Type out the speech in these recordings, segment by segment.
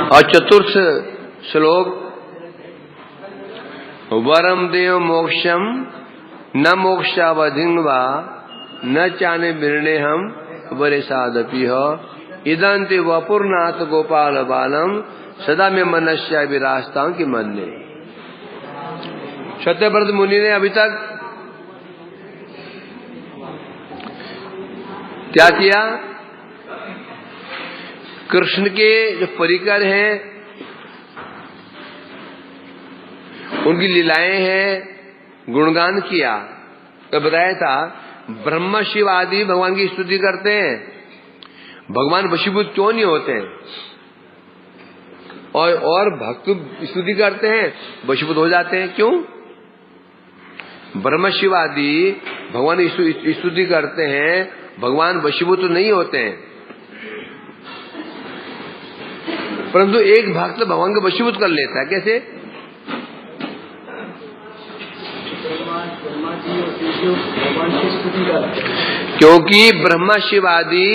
और चतुर्थ श्लोक, वरम देव मोक्षम न मोक्षावधिं वा न चाने निर्णय हम वरेसादपि हो इदंति वपुर्नाथ गोपाल बालम सदा में मनस्या विरास्तां की मन ने। सत्यव्रत मुनि ने अभी तक क्या किया? कृष्ण के जो परिकर हैं, उनकी लीलाएं हैं, गुणगान किया। तो बताया था ब्रह्मा शिव आदि भगवान की स्तुति करते हैं, भगवान वशीभूत क्यों नहीं होते हैं? और भक्त स्तुति करते हैं, वशीभूत हो जाते हैं, क्यों? ब्रह्मा शिव आदि भगवान की स्तुति करते हैं, भगवान वशीभूत नहीं होते हैं, परंतु एक भक्त भगवान को वशीभूत कर लेता है। कैसे? क्योंकि ब्रह्मा शिव आदि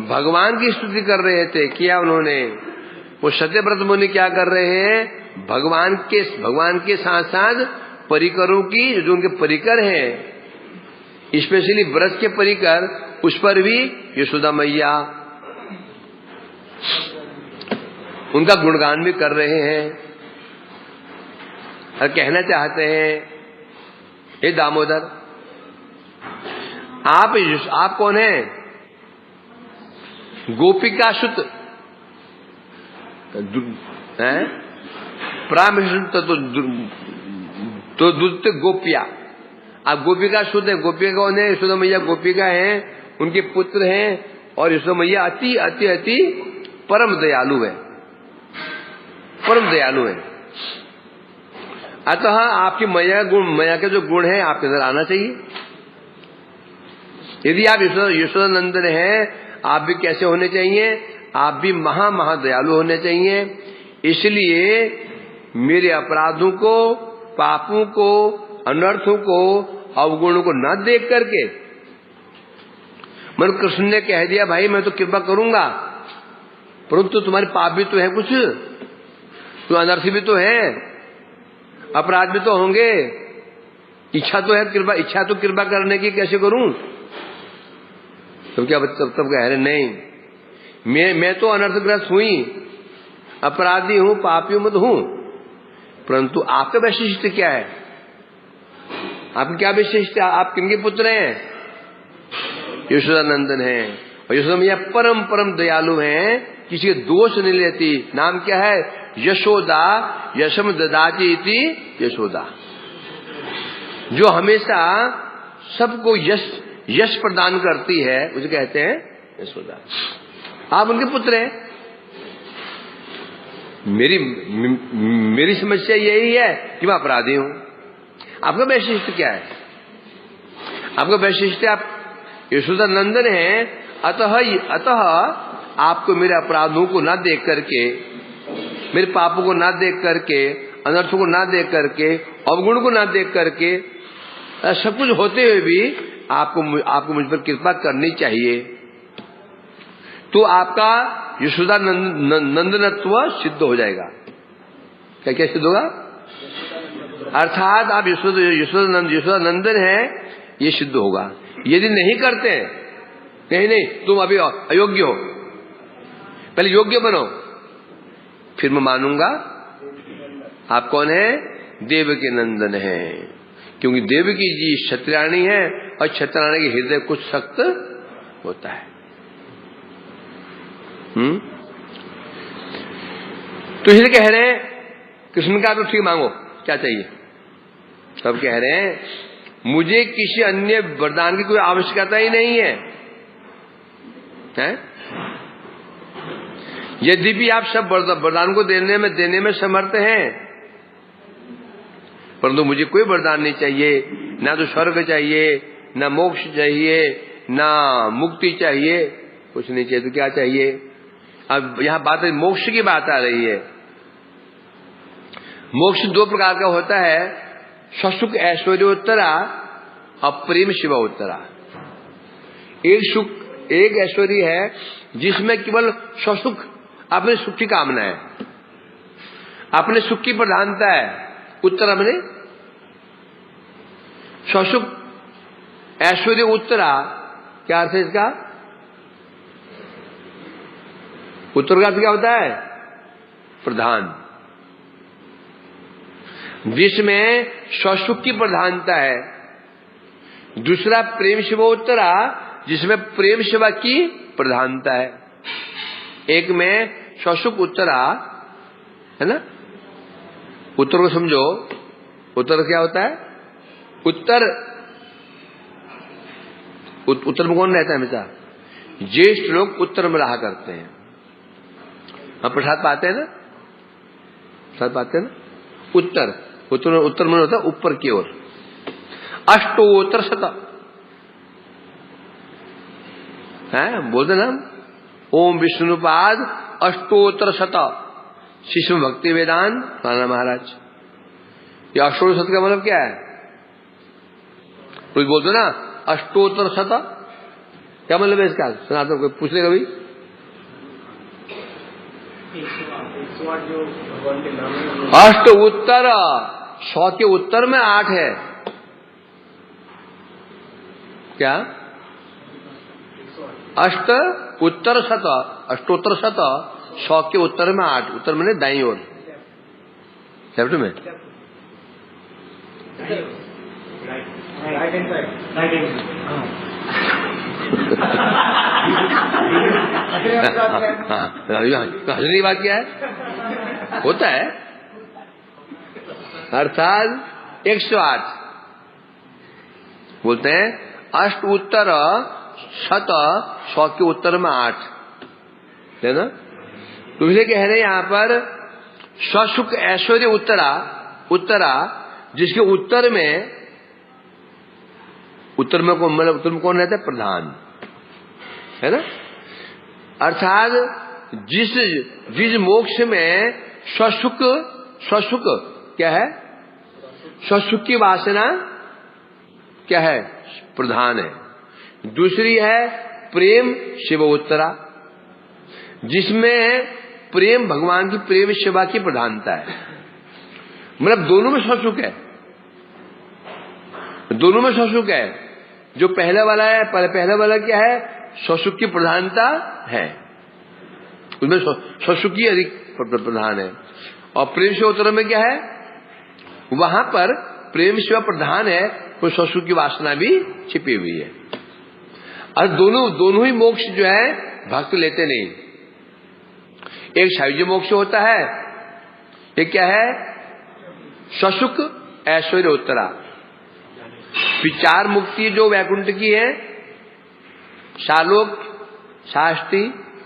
भगवान की स्तुति कर रहे थे। किया उन्होंने। वो सत्यव्रत मुनि क्या कर रहे हैं? भगवान के साथ साथ परिकरों की, जो उनके परिकर हैं, स्पेशली व्रज के परिकर, उस पर भी यशोदा मैया उनका गुणगान भी कर रहे हैं और कहना चाहते हैं, हे दामोदर, आप कौन हैं? गोपिका सुत हैं, प्रामिष्ट तो दुत गोपिया। आप गोपिका सुत है। गोपिका कौन है? यशोदा मैया गोपिका हैं, उनके पुत्र हैं, और यशोदा मैया अति अति अति परम दयालु है, परम दयालु है। अतः आपकी मैया के जो गुण है आपके अंदर आना चाहिए। यदि आप यशोदा नंदन हैं, आप भी कैसे होने चाहिए? आप भी महादयालु होने चाहिए। इसलिए मेरे अपराधों को, पापों को, अनर्थों को, अवगुणों को न देख करके, मन कृष्ण ने कह दिया भाई मैं तो कृपा करूंगा, परंतु तुम्हारे पाप भी तो है, कुछ तो अनर्थ भी तो है, अपराध भी तो होंगे, इच्छा तो है कृपा, इच्छा तो कृपा करने की, कैसे करूं? तब क्या तब कह रहे नहीं, मैं तो अनर्थग्रस्त हुई, अपराधी हूं, पापी मत हूं, परंतु आपका वैशिष्ट क्या है? आपकी क्या विशिष्ट है? आप किनके पुत्र हैं? यशोदा नंदन हैं। और यशोदा मैया परम परम दयालु हैं, किसी के दोष नहीं लेती। नाम क्या है? यशोदा, यशम ददाति इति यशोदा, जो हमेशा सबको यश प्रदान करती है, उसे कहते हैं यशोदा। आप उनके पुत्र हैं। मेरी समस्या यही है कि मैं अपराधी हूं। आपका वैशिष्ट क्या है? आपका वैशिष्ट, आप यशोदा नंदन हैं, अतः आपको मेरे अपराधों को ना देख करके, मेरे पापों को ना देख करके, अनर्थों को ना देख करके, अवगुण को ना देख करके, सब कुछ होते हुए भी आपको मुझ पर कृपा करनी चाहिए। तो आपका यशोदा नंदनत्व सिद्ध हो जाएगा। क्या सिद्ध होगा? अर्थात आप यशोदा नंदन है, ये सिद्ध होगा। यदि नहीं करते हैं, नहीं तुम अभी अयोग्य हो, पहले योग्य बनो, फिर मैं मानूंगा आप कौन है? देवकी नंदन है। क्योंकि देवकी जी क्षत्रियाणी है, और क्षत्रियाणी के हृदय कुछ सख्त होता है। तो इसलिए कह रहे हैं कृष्ण का तो ठीक मांगो, क्या चाहिए? तब कह रहे हैं मुझे किसी अन्य वरदान की कोई आवश्यकता ही नहीं है, यद्यपि आप सब वरदान को देने में समर्थ हैं, परंतु मुझे कोई वरदान नहीं चाहिए। ना तो स्वर्ग चाहिए, ना मोक्ष चाहिए, ना मुक्ति चाहिए, कुछ नहीं चाहिए। तो क्या चाहिए? अब यहां बात है, मोक्ष की बात आ रही है। मोक्ष दो प्रकार का होता है, ससुख ऐश्वर्योत्तरा और प्रेम शिवोत्तरा। एक ऐश्वर्य है जिसमें केवल ससुख अपने सुख की कामना है, अपने सुख की प्रधानता है। उत्तरा मैंने स्वसुख ऐश्वर्य उत्तरा, क्या अर्थ है इसका? उत्तर का अर्थ क्या होता है? प्रधान, जिसमें स्वसुख की प्रधानता है। दूसरा प्रेम शिवोत्तरा, जिसमें प्रेम सेवा की प्रधानता है। एक में स्वसुख उत्तरा है ना, उत्तर को समझो। उत्तर क्या होता है? उत्तर, उत्तर में कौन रहता है हमेशा? ज्येष्ठ लोग उत्तर में रहा करते हैं। हम प्रसाद पाते हैं ना, प्रसाद पाते हैं ना। उत्तर, उत्तर, उत्तर में होता है ऊपर की ओर। अष्टोत्तर शत है, बोलते ना हम, ओम विष्णुपाद अष्टोत्तर शत शिष्य भक्ति वेदांत राणा महाराज। ये अष्टोत्तर शत का मतलब क्या है? कोई बोलते ना अष्टोत्तर शत, क्या मतलब है इसका? सनातन कोई पूछ ले कभी? अष्ट उत्तर, 100 के उत्तर में 8 है। क्या? अष्ट उत्तर शत, अष्टोत्तर शत, 100 के उत्तर में 8। उत्तर मैंने दाईं ओर, लेफ्ट में। हंसने की बात क्या है? होता है, अर्थात 108 बोलते हैं। अष्ट उत्तर शत, 100 के उत्तर में 8 है ना। तो इसे कह रहे हैं यहां पर स्वसुख ऐश्वर्य उत्तरा, उत्तरा जिसके उत्तर में, उत्तर में कौन, मतलब उत्तर में कौन रहता है? प्रधान है ना। अर्थात जिस मोक्ष में स्वसुख, स्वसुख क्या है? स्वसुख की वासना क्या है? प्रधान है। दूसरी है प्रेम शिवोत्तरा, जिसमें प्रेम, भगवान की प्रेम सेवा की प्रधानता है। मतलब दोनों में स्वसुख है, दोनों में स्वसुख है। जो पहला वाला है, पहला वाला क्या है? स्वसुख की प्रधानता है, उसमें स्वसुख की अधिक प्रधान है। और प्रेम शिवोत्तरा में क्या है? वहां पर प्रेम सेवा प्रधान है, तो स्वसुख की वासना भी छिपी हुई है। और दोनों ही मोक्ष जो है भक्त लेते नहीं। एक शैव्य मोक्ष होता है, एक क्या है? स्वसुख ऐश्वर्य उत्तरा। विचार मुक्ति जो वैकुंठ की है, शालोक, शास्ति,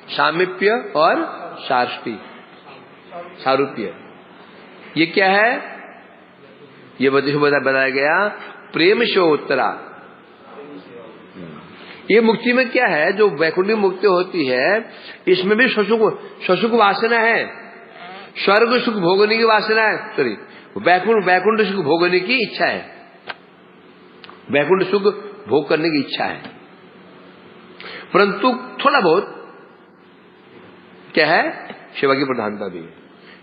सामिप्य और शास्ति, सारूप्य, ये क्या है? ये बताया गया प्रेम शिवोत्तरा। ये मुक्ति में क्या है? जो वैकुंठी मुक्ति होती है, इसमें भी स्वसुख वासना है, स्वर्ग सुख भोगने की वासना है। सॉरी, वैकुंठ सुख भोगने की इच्छा है, वैकुंठ सुख भोग करने की इच्छा है। परंतु थोड़ा बहुत क्या है? सेवा की प्रधानता भी है।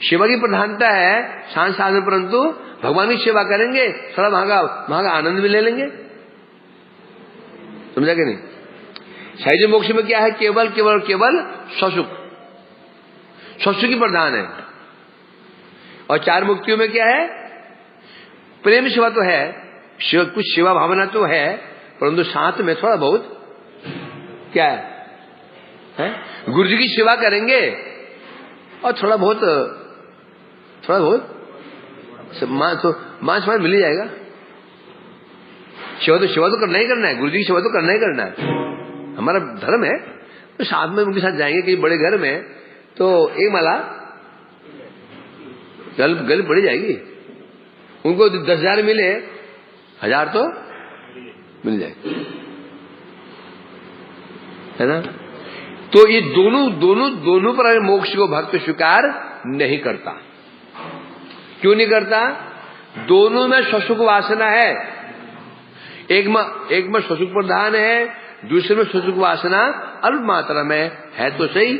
सेवा की प्रधानता है शांत साधन, परंतु भगवान की सेवा करेंगे, थोड़ा महंगा आनंद भी ले लेंगे। समझा कि नहीं? सहज मोक्ष में क्या है? केवल केवल केवल स्वसुख, स्वसुख की प्रधान है। और चार मुक्तियों में क्या है? प्रेम सेवा तो है, कुछ सेवा भावना तो है, परंतु साथ में थोड़ा बहुत क्या है? गुरु जी की सेवा करेंगे और थोड़ा बहुत मांस मिल ही जाएगा। सेवा तो करना ही करना है, गुरु जी की सेवा तो करना ही करना है, हमारा धर्म है। तो साथ में उनके साथ जाएंगे कहीं बड़े घर में, तो एक माला गल पड़ी जाएगी। उनको 10,000 मिले, 1,000 तो मिल जाएगी, है ना। तो ये दोनों पर मोक्ष को भक्त स्वीकार नहीं करता। क्यों नहीं करता? दोनों में स्वसुख वासना है। एक में स्वसुख प्रधान है, दूसरे में स्वसुख वासना अल्प मात्रा में है तो सही।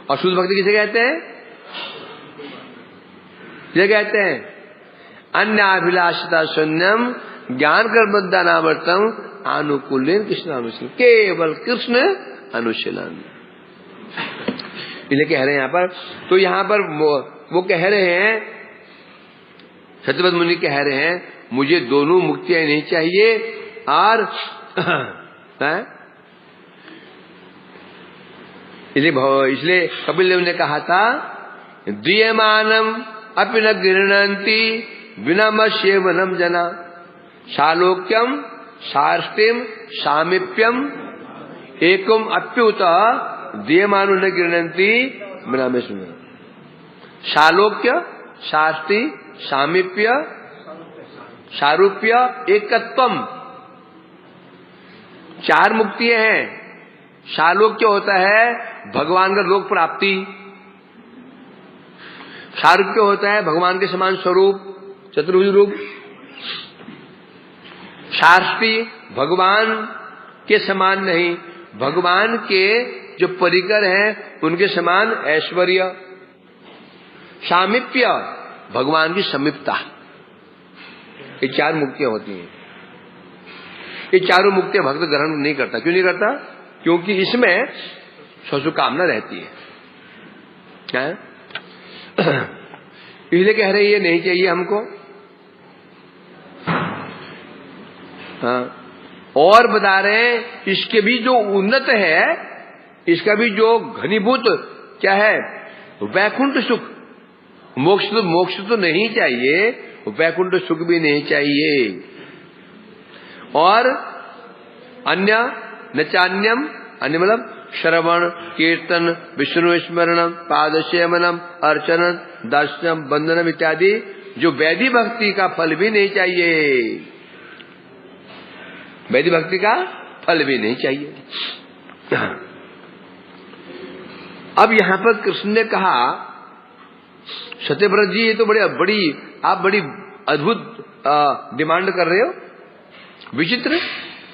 और शुद्ध भक्ति किसे कहते हैं? किसे कहते हैं? अन्याभिलाषिता शून्यम ज्ञान कर्मदानावर्तम अनुकूलन कृष्णानुशीलन, केवल कृष्ण अनुशीलन। इसलिए कह रहे हैं यहां पर, तो यहां पर वो कह रहे हैं, सत्यव्रत मुनि कह रहे हैं मुझे दोनों मुक्तियां नहीं चाहिए। और इसलिए कपिल देव ने कहा था दीयमानम अपि न गृह्णन्ति विनमस्येवनम जना शालोक्यम शास्त्रिम सामीप्यम एकम अप्युत दीयमानो न गृह्णन्ति विनमस्येवनम। शालोक्य, शास्त्री, सामीप्य, सारूप्य, एकत्वम, 4 मुक्तियां हैं। शालोक्य होता है भगवान का लोक प्राप्ति, सारूप्य होता है भगवान के समान स्वरूप चतुर्भुज रूप, शास्त्री भगवान के समान नहीं, भगवान के जो परिकर हैं उनके समान ऐश्वर्य, सामीप्य भगवान की समीपता। ये 4 मुक्तियां होती हैं। ये चारों मुक्तियां भक्त ग्रहण नहीं करता। क्यों नहीं करता? क्योंकि इसमें स्वसुकामना रहती है। क्या है? इसलिए कह रहे ये नहीं चाहिए हमको। हाँ। और बता रहे हैं इसके भी जो उन्नत है, इसका भी जो घनीभूत क्या है, वैकुंठ सुख, मोक्ष तो नहीं चाहिए, वैकुंठ सुख भी नहीं चाहिए। और अन्य नचान्यम, अन्य मतलब श्रवण कीर्तन विष्णु स्मरणम पादसेवनम अर्चन दर्शनम बंदनम इत्यादि जो वैदिक भक्ति का फल भी नहीं चाहिए, वैदिक भक्ति का फल भी नहीं चाहिए। अब यहां पर कृष्ण ने कहा सत्यव्रत जी ये तो आप बड़ी अद्भुत डिमांड कर रहे हो, विचित्र।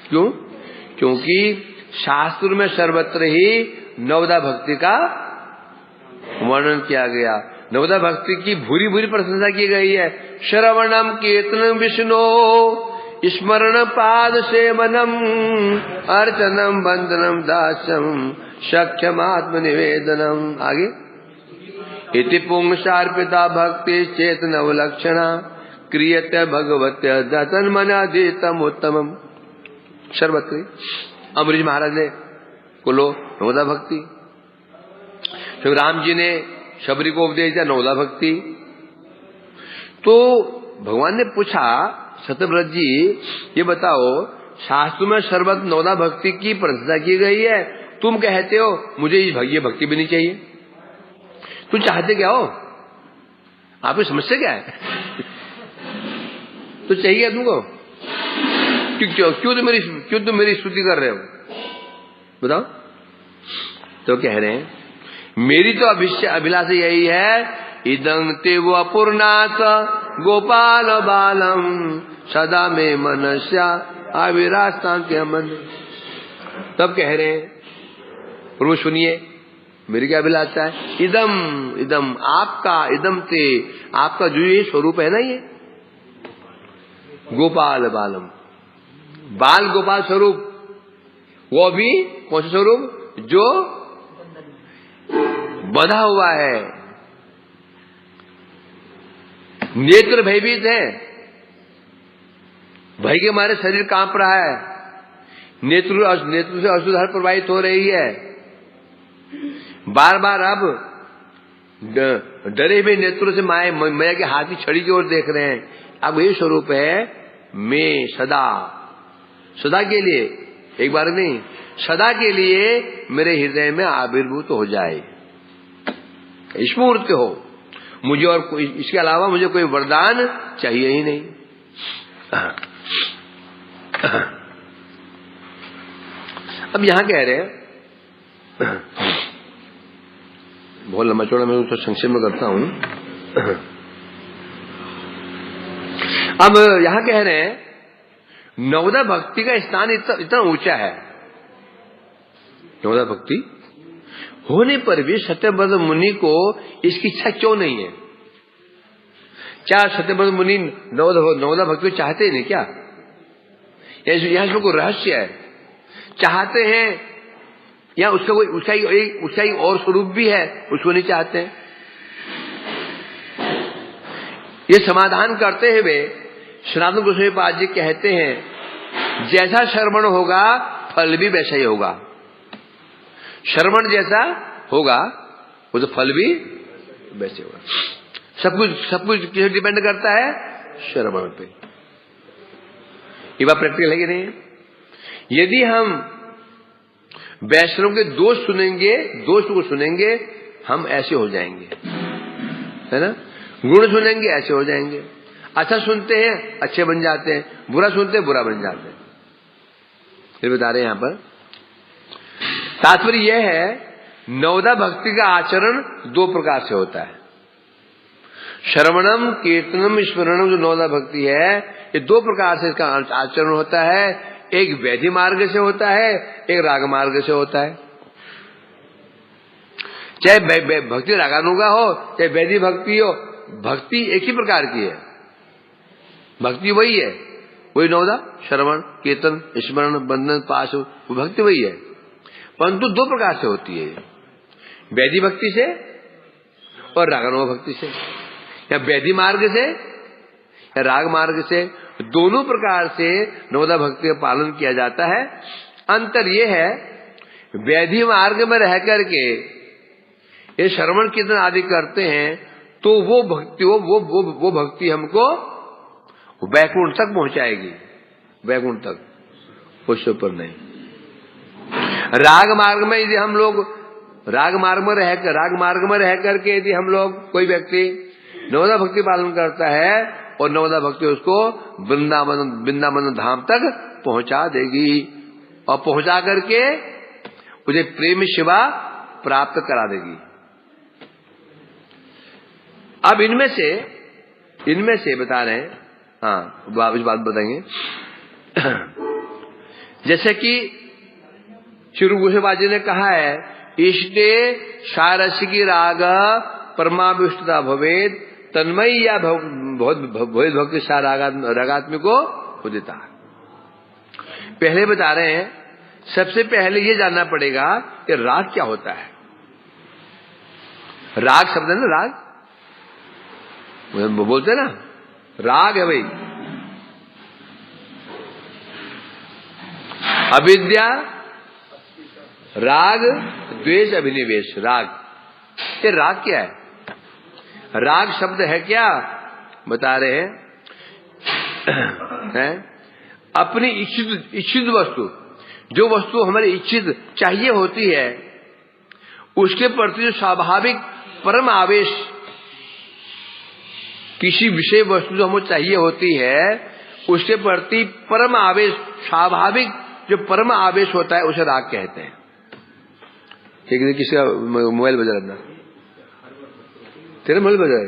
क्यों? क्योंकि शास्त्र में सर्वत्र ही नवदा भक्ति का वर्णन किया गया, नवदा भक्ति की भूरी भूरी प्रशंसा की गई है। श्रवणम कीर्तनम विष्णु स्मरण पाद सेवनम अर्चनम बंदनम दासम सख्यम आत्मनिवेदनम। आगे इति पुंसार्पिता भक्ति चेतन लक्षणा क्रियते भगवत्य दतन मनादितम उत्तमम। सर्वत्र अमरीश महाराज ने बोलो नवदा भक्ति, फिर राम जी ने शबरी को उपदेश दिया नवदा भक्ति। तो भगवान ने पूछा सत्यव्रत जी ये बताओ शास्त्र में सर्वत्र नवदा भक्ति की प्रशंसा की गई है, तुम कहते हो मुझे ये भक्ति भी नहीं चाहिए, तुम चाहते क्या हो? आपकी समस्या क्या है? तो चाहिए तुमको? क्यों तुम मेरी स्तुति कर रहे हो? बताओ। तो कह रहे हैं मेरी तो अभिलाषा यही है इदं तेव अपूर्णात गोपाल बालम सदा में मनस्या अविरास्ता के मन। तब कह रहे हैं प्रभु सुनिए मेरी क्या अभिलाषा है। इदम आपका, इदम ते आपका जो ये स्वरूप है ना, ये गोपाल बालम, बाल गोपाल स्वरूप, वो भी कौन सा स्वरूप? जो बंधा हुआ है, नेत्र भयभीत है, भय के मारे शरीर कांप रहा है, नेत्र से अश्रुधार प्रवाहित हो रही है, बार बार अब डरे हुए नेत्रों से माया के हाथ की छड़ी की ओर देख रहे हैं। अब ये स्वरूप है मैं सदा के लिए, एक बार नहीं सदा के लिए मेरे हृदय में आविर्भूत हो जाए, स्फूर्त हो मुझे, और इसके अलावा मुझे कोई वरदान चाहिए ही नहीं। अब यहां कह रहे हैं, बहुत लंबा चौड़ा मैं उसको संक्षेप में करता हूं। अब यहां कह रहे हैं नवदा भक्ति का स्थान इतना ऊंचा है, नवदा भक्ति होने पर भी सत्यव्रत मुनि को इसकी इच्छा क्यों नहीं है? क्या सत्यव्रत मुनि नवदा भक्ति को चाहते नहीं क्या? यहाँ इसमें कोई रहस्य है? चाहते हैं या उसका एक और स्वरूप भी है, उसको नहीं चाहते हैं? ये समाधान करते हुए सनातन गोस्वामी पाद जी कहते हैं, जैसा श्रवण होगा फल भी वैसा ही होगा। श्रवण जैसा होगा वो तो फल भी वैसे होगा। सब कुछ किस डिपेंड करता है? श्रवण पे। ये बात प्रैक्टिकल है कि नहीं? यदि हम वैष्णव के दोष को सुनेंगे, हम ऐसे हो जाएंगे, है ना? गुण सुनेंगे ऐसे हो जाएंगे। अच्छा सुनते हैं अच्छे बन जाते हैं, बुरा सुनते हैं बुरा बन जाते हैं। फिर बता रहे हैं यहां पर तात्पर्य यह है, नवदा भक्ति का आचरण दो प्रकार से होता है। श्रवणम कीर्तनम स्मरणम जो नवदा भक्ति है, ये दो प्रकार से इसका आचरण होता है। एक वैधि मार्ग से होता है, एक राग मार्ग से होता है। चाहे भक्ति रागानुगा हो चाहे वैधि भक्ति हो, भक्ति एक ही प्रकार की है। भक्ति वही है, वही नवदा, श्रवण कीर्तन स्मरण बंधन पाश, वो भक्ति वही है, परंतु दो प्रकार से होती है। वैधि भक्ति से और रागानुगा भक्ति से, या वैधि मार्ग से या राग मार्ग से, दोनों प्रकार से नवदा भक्ति का पालन किया जाता है। अंतर यह है, वैधि मार्ग में रह करके ये श्रवण कीर्तन आदि करते हैं तो वो भक्ति हमको वैकुंठ तक पहुंचाएगी, वैकुंठ तक, उससे ऊपर नहीं। राग मार्ग में यदि हम लोग राग मार्ग में रह करके यदि हम लोग कोई व्यक्ति नवदा भक्ति पालन करता है और नवदा भक्ति उसको वृंदावन धाम तक पहुंचा देगी और पहुंचा करके उसे प्रेम शिवा प्राप्त करा देगी। अब इनमें से बता रहे हैं, हाँ इस बात बताएंगे। जैसे कि श्री गोस्वामी जी ने कहा है, इष्टे सारसिकी राग परमाविष्टता भवेद तन्मयी या भवेद भक्ति सा रागात्मिको उदिता। पहले बता रहे हैं, सबसे पहले ये जानना पड़ेगा कि राग क्या होता है। राग शब्द है ना, राग बोलते हैं ना, राग है भाई। अविद्या राग द्वेष अभिनिवेश, राग। ये राग क्या है? राग शब्द है क्या? बता रहे हैं, अपनी इच्छित वस्तु, जो वस्तु हमारी इच्छित चाहिए होती है, उसके प्रति जो स्वाभाविक परम आवेश, किसी विषय वस्तु जो हमको चाहिए होती है उसके प्रति परम आवेश, स्वाभाविक जो परम आवेश होता है, उसे राग कहते हैं। ठीक है, किसी का मोबाइल बजा रहा, तेरा मोबाइल बजा है,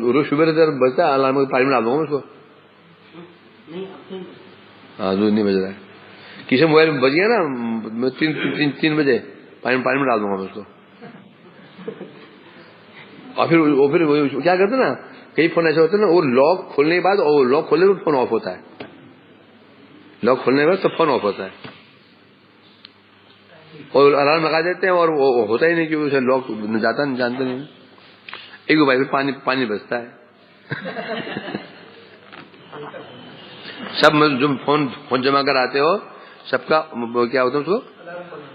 रोज सुबह बजता है, अलार्म पानी में डाल दूंगा उसको। हाँ दूध नहीं बज रहा है, किसी मोबाइल में बज गया ना, 3 बजे पानी में डाल दूंगा उसको। और फिर वो क्या करते ना, कई फोन ऐसे होते ना, वो लॉक खोलने के बाद, और लॉक खोलने में फोन ऑफ होता है, लॉक खोलने के बाद तो फोन ऑफ होता है, और अलार्म लगा देते हैं और वो होता ही नहीं, क्योंकि उसे लॉक जाता नहीं, जानते नहीं। एक दो भाई पानी बजता है। सब जो फोन जमा कर आते हो सबका क्या होता है, उसको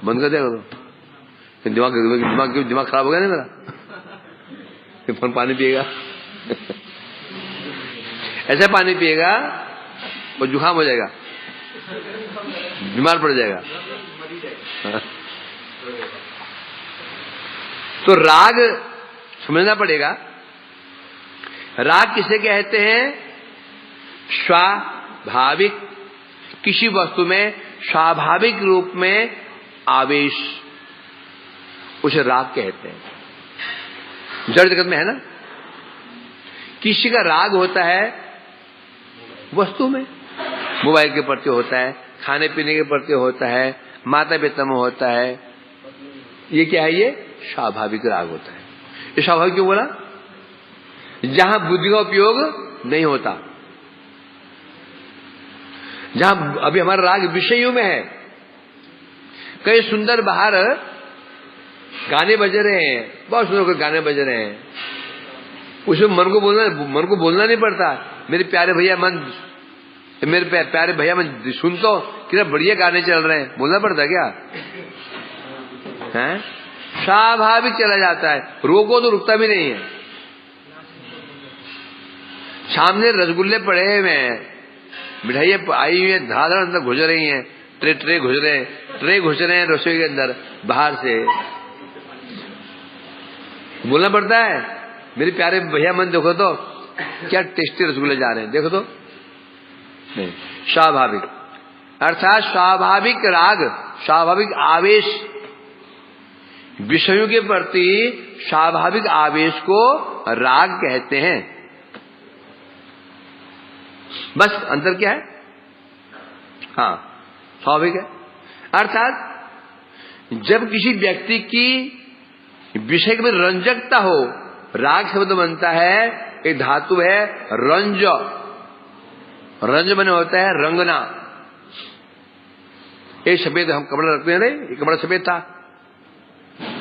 बंद कर दिया, दिमाग खराब हो गया नहीं मेरा, फोन पानी पिएगा। ऐसा पानी पिएगा वो जुकाम हो जाएगा, बीमार पड़ जाएगा। तो राग समझना पड़ेगा, राग किसे कहते हैं? स्वाभाविक, किसी वस्तु में स्वाभाविक रूप में आवेश, उसे राग कहते हैं। जड़ जगत में है ना, किसी का राग होता है वस्तु में, मोबाइल के प्रति होता है, खाने पीने के प्रति होता है, माता पिता में होता है। ये क्या है? ये स्वाभाविक राग होता है। ये स्वाभाविक क्यों बोला? जहां बुद्धि का उपयोग नहीं होता, जहां अभी हमारा राग विषयों में है। कई सुंदर बाहर गाने बज रहे हैं, बहुत सुंदर गाने बज रहे हैं, उसमें मन को बोलना नहीं पड़ता, मेरे प्यारे भैया मैं सुनता हूं कितना बढ़िया गाने चल रहे हैं, बोलना पड़ता क्या है? स्वाभाविक चला जाता है, रोको तो रुकता भी नहीं है। सामने रसगुल्ले पड़े हुए हैं, मिठाइयां आई हुई है, धारा अंदर घुस रही हैं, ट्रे घुस रहे हैं रसोई के अंदर, बाहर से बोलना पड़ता है, मेरे प्यारे भैया मन देखो तो क्या टेस्टी रसगुल्ले जा रहे हैं, देखो तो। नहीं, स्वाभाविक अर्थात स्वाभाविक राग, स्वाभाविक आवेश, विषयों के प्रति स्वाभाविक आवेश को राग कहते हैं। बस अंतर क्या है? हाँ, स्वाभाविक है। अर्थात जब किसी व्यक्ति की विषय में रंजकता हो, राग शब्द बनता है, एक धातु है रंज, रंज बने होता है रंगना। एक सफेद हम कपड़ा रखते हैं, नहीं, एक कपड़ा सफेद था,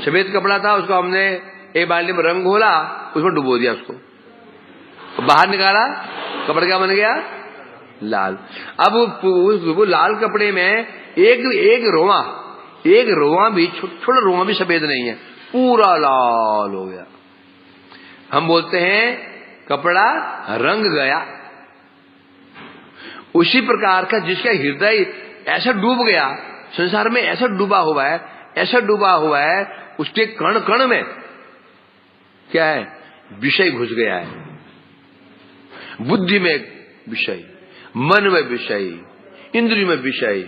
सफेद कपड़ा था, उसको हमने एक बाल्टी में रंग घोला, उसमें डुबो दिया, उसको बाहर निकाला, कपड़ा क्या बन गया? लाल। अब वो लाल कपड़े में एक रोआ भी, छोटा रोआ भी सफेद नहीं है, पूरा लाल हो गया। हम बोलते हैं कपड़ा रंग गया। उसी प्रकार का जिसका हृदय ऐसा डूब गया, संसार में ऐसा डूबा हुआ है, ऐसा डूबा हुआ है, उसके कण कण में क्या है? विषय घुस गया है, बुद्धि में विषय, मन में विषय, इंद्रिय में विषय,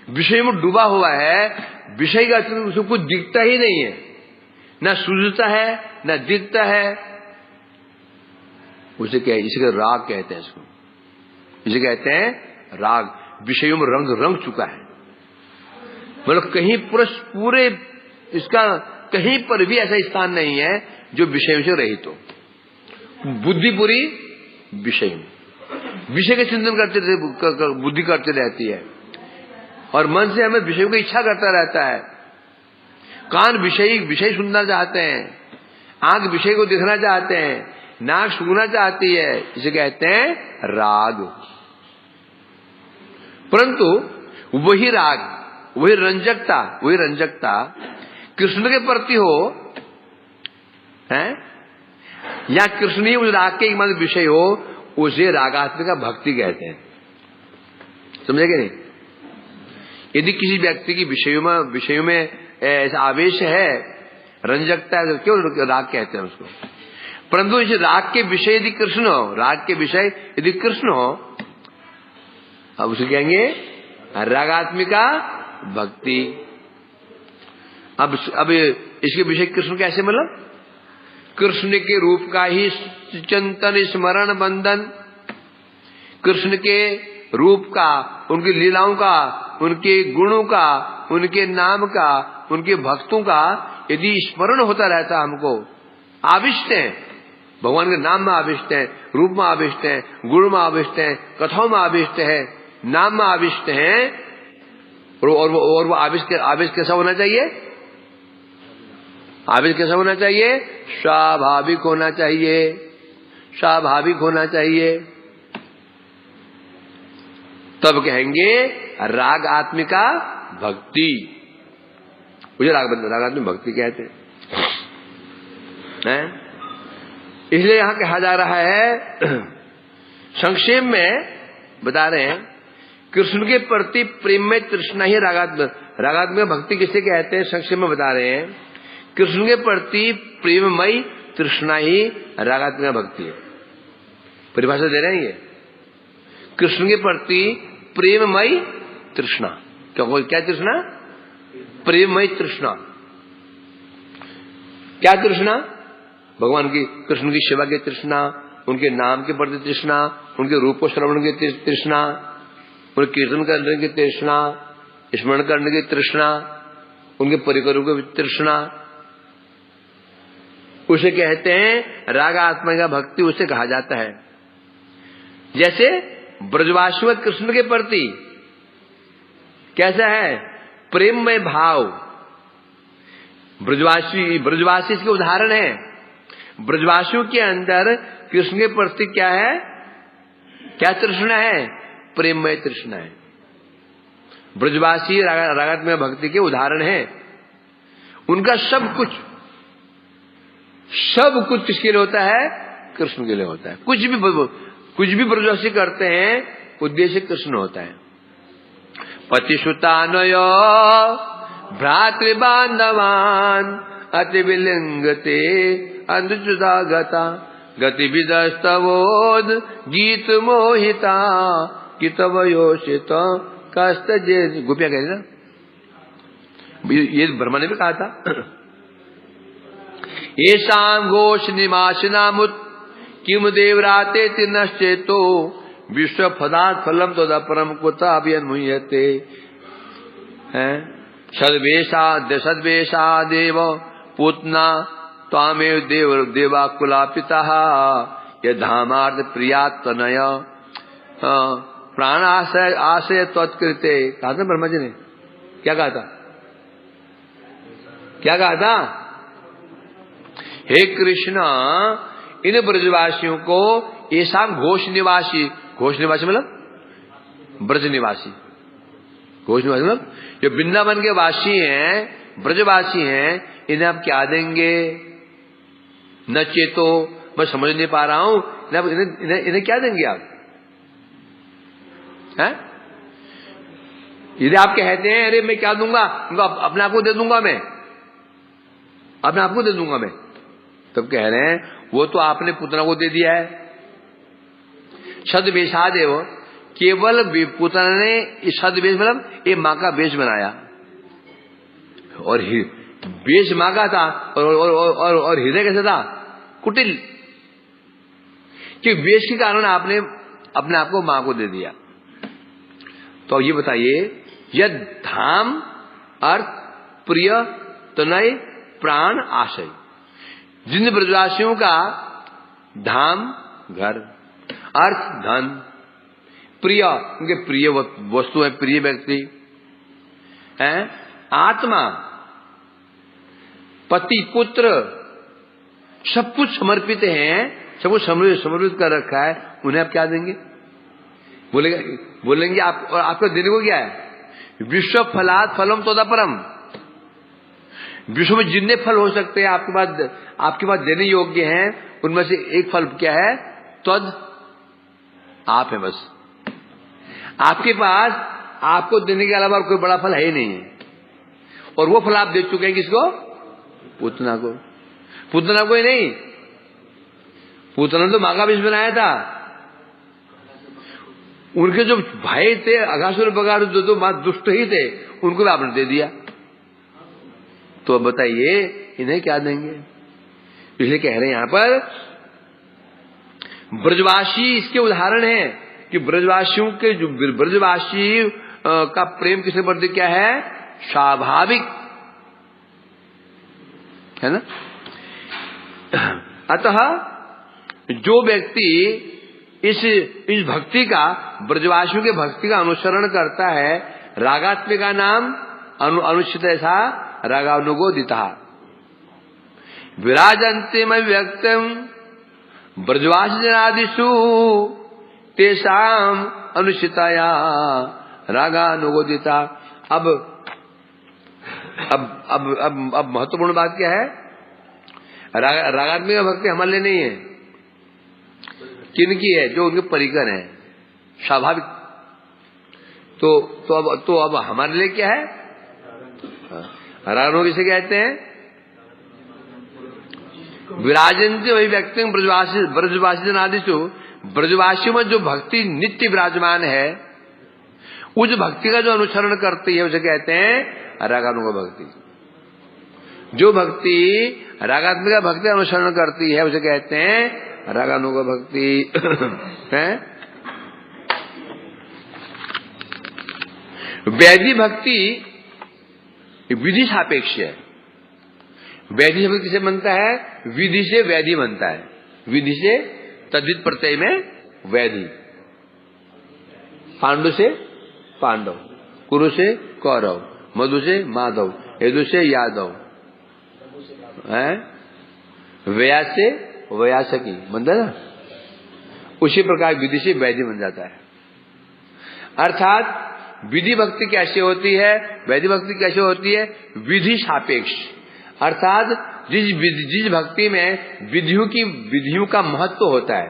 विषय में डूबा हुआ है। विषय का उसको कुछ दिखता ही नहीं है, ना सूझता है ना दिखता है। उसे क्या है? इसे राग कहते हैं, इसको इसे कहते हैं राग। विषयों में रंग चुका है, मतलब कहीं पूरे इसका कहीं पर भी ऐसा स्थान नहीं है जो विषयों से रहित हो। बुद्धि पूरी विषय में, विषय के चिंतन करते बुद्धि करती रहती है, और मन से हमें विषयों की इच्छा करता रहता है। कान विषय सुनना चाहते हैं, आंख विषय को देखना चाहते हैं, नाक सूंघना चाहती है, इसे कहते हैं राग। परंतु वही राग, वही रंजकता कृष्ण के प्रति हो है, या कृष्ण ही उस राग के एकमात्र विषय हो, उसे रागात्मिका भक्ति कहते हैं। समझे कि नहीं? यदि किसी व्यक्ति की विषयों में ऐसा आवेश है, रंजकता है, तो क्यों राग कहते हैं उसको। परंतु इस राग के विषय यदि कृष्ण हो, राग के विषय यदि कृष्ण हो, अब उसे कहेंगे रागात्मिका भक्ति। अब इसके विषय कृष्ण कैसे, मतलब कृष्ण के रूप का ही चिंतन स्मरण बंधन, कृष्ण के रूप का, उनकी लीलाओं का, उनके गुणों का, उनके नाम का, उनके भक्तों का यदि स्मरण होता रहता, हमको आविष्ट है, भगवान के नाम में आविष्ट है, रूप में आविष्ट है, गुण में आविष्ट है, कथाओं में आविष्ट है, नाम में आविष्ट है, और वो आविष्ट कैसा होना चाहिए? आविष्ट कैसा होना चाहिए? स्वाभाविक होना चाहिए, स्वाभाविक होना चाहिए। तब कहेंगे राग आत्मिका भक्ति, मुझे रागात्मिक भक्ति कहते हैं। इसलिए यहां कहा जा रहा है, संक्षेप में बता रहे हैं, कृष्ण के प्रति प्रेम में तृष्णा ही रागात्मिक भक्ति किसे कहते हैं? संक्षेप में बता रहे हैं, कृष्ण के प्रति प्रेममयी तृष्णा ही रागात्मिक भक्ति है। परिभाषा दे रहे हैं ये, कृष्ण के प्रति प्रेममयी तृष्णा। क्या तृष्णा? प्रेममयी तृष्णा। क्या तृष्णा? भगवान की, कृष्ण की सेवा की तृष्णा, उनके नाम के प्रति तृष्णा, उनके रूप को श्रवण की तृष्णा, उन्हें कीर्तन करने की तृष्णा, स्मरण करने की तृष्णा, उनके परिकरों की तृष्णा, उसे कहते हैं रागात्मक भक्ति, उसे कहा जाता है। जैसे ब्रजवासी में कृष्ण के प्रति कैसा है प्रेममय भाव, ब्रजवासी इसके उदाहरण है। ब्रजवासियों के अंदर कृष्ण के प्रति क्या है, क्या तृष्णा है, प्रेममय तृष्णा है। ब्रजवासी रागात्मक भक्ति के उदाहरण है। उनका सब कुछ किसके लिए होता है, कृष्ण के लिए होता है। कुछ भी ब्रजवासी करते हैं उद्देश्य कृष्ण होता है। पतिसुतानय भ्रातृबान्धवान् अति विलिंगते अंधुदागता गतिविदस्तवोद गीत मोहिता कितवयोषित कस्त जे गोपियां कह रही ना, ये ब्रह्मा ने भी कहा था। येषां घोष निमाशिनामुत किम देवराते तिनश्चेतो विश्व फदात् फलम तदपरम कुता अभियन्मुह्यते। सद्वेषा देव पूतना त्वामेव देवाकुलापिता यधामार्थ प्रियात्तनय प्राण आशय त्वत्कृते। कहा था ब्रह्मा जी ने, क्या कहा था, क्या कहा था, हे कृष्ण इन ब्रजवासियों को ऐसा घोष निवासी मतलब ब्रज निवासी, घोष निवासी मतलब जो वृंदावन के वासी हैं, ब्रजवासी हैं, इन्हें आप क्या देंगे, न चेतो, मैं समझ नहीं पा रहा हूं, इन्हें क्या देंगे आप, हैं? यदि आप कहते हैं अरे मैं क्या दूंगा, अपने आप को दे दूंगा, मैं अपने आप को दे दूंगा मैं, तब कह रहे हैं वो तो आपने पुतना को दे दिया है। सद्वेषादेव, केवल पुतना ने सद्वेष मतलब ये माँ का वेश बनाया और वेश माँ का था और हृदय कैसे था, कुटिल, कि वेश के कारण आपने अपने आप को माँ को दे दिया। तो ये बताइए, यद धाम अर्थ प्रिय तनय प्राण आशय, जिन ब्रजवासियों का धाम घर, अर्थ धन, प्रिय उनके प्रिय वस्तु है, प्रिय व्यक्ति है, आत्मा पति पुत्र सब कुछ समर्पित हैं, सब कुछ समर्पित कर रखा है, उन्हें आप क्या देंगे, बोलेंगे आप, और आपको देने को क्या है, विश्व फलात् फलम तदपरम, विश्व में जितने फल हो सकते हैं आपके पास देने योग्य हैं, उनमें से एक फल क्या है, तद आप है, बस आपके पास, आपको देने के अलावा कोई बड़ा फल है ही नहीं है। और वो फल आप दे चुके हैं किसको, पूतना को, पूतना को ही नहीं, पूतना तो माँ का विष बनाया था, उनके जो भाई थे अघासुर बगासुर जो मां दुष्ट ही थे, उनको भी आपने दे दिया। तो अब बताइए इन्हें क्या देंगे। इसलिए कह रहे हैं यहां पर ब्रजवासी इसके उदाहरण है कि ब्रजवासियों के जो ब्रजवासी का प्रेम किसके प्रति क्या है, स्वाभाविक है ना। अतः जो व्यक्ति इस भक्ति का, ब्रजवासियों के भक्ति का अनुसरण करता है, रागात्मिक का नाम अनुचित ऐसा रागानुगोदिता विराजन्ते व्यक्तम ब्रजवासी जनादिषु तेषाम अनुचिताया रागानुगोदिता। अब महत्वपूर्ण बात क्या है, रागात्मिक भक्ति हमारे लिए नहीं है, किनकी है, जो उनके परिकर हैं, स्वाभाविक। तो अब हमारे लिए क्या है, रागानुग किसे कहते हैं, विराजन्ते वही व्यक्ति ब्रजवासी जनादिषु, ब्रजवासियों में जो भक्ति नित्य विराजमान है, उस भक्ति का जो अनुसरण करती है उसे कहते हैं रागानुग भक्ति। जो भक्ति रागात्मिक भक्ति अनुसरण करती है उसे कहते हैं रागानुग भक्ति है। वैधि भक्ति विधि सापेक्ष है। वैधि भक्ति से बनता है, विधि से वैधि बनता है। विधि से तद्वित प्रत्यय में वैधि। पांडु से पांडव, कुरु से कौरव, मधु से माधव, यदु से यादव, व्यास से व्यासकी बनता है ना। उसी प्रकार विधि से वैधि बन जाता है। अर्थात विधि भक्ति कैसे होती है, वैधि भक्ति कैसे होती है? विधि सापेक्ष। अर्थात जिस भक्ति में विधियों का महत्व होता है,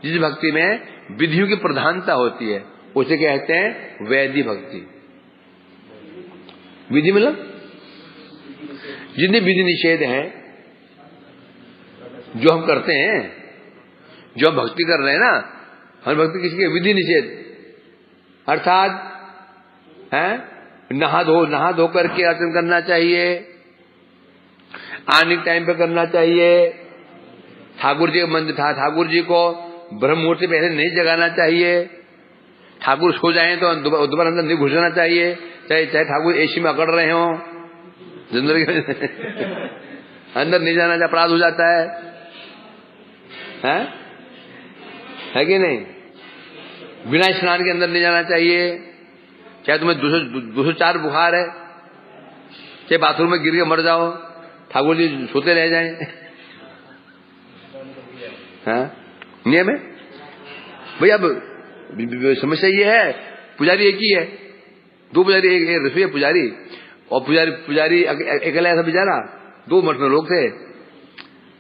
जिस भक्ति में विधियों की प्रधानता होती है, उसे कहते हैं वैधि भक्ति। विधि मतलब जितने विधि निषेध हैं जो हम करते हैं, जो हम भक्ति कर रहे हैं ना, हर भक्ति किसी के विधि निषेध। अर्थात नहा धो करके अर्चन करना चाहिए, आने के टाइम पे करना चाहिए, ठाकुर जी को ब्रह्म मुहूर्त से पहले नहीं जगाना चाहिए, ठाकुर सो जाएं तो दोबारा अंदर नहीं घुसना चाहिए, चाहे ठाकुर एसी में अकड़ रहे हो, जिंदगी अंदर नहीं जाना, अपराध हो जाता है कि नहीं? बिना स्नान के अंदर नहीं जाना चाहिए, चाहे तुम्हें 204 बुखार है, चाहे बाथरूम में गिर के मर जाओ, ठाकुर जी सोते रह जाएं। नियम है भाई। अब समस्या ये है, पुजारी एक ही है, 2 पुजारी, एक रसोई पुजारी, और पुजारी अकेला ऐसा बेचारा, 2 मठ में लोग थे,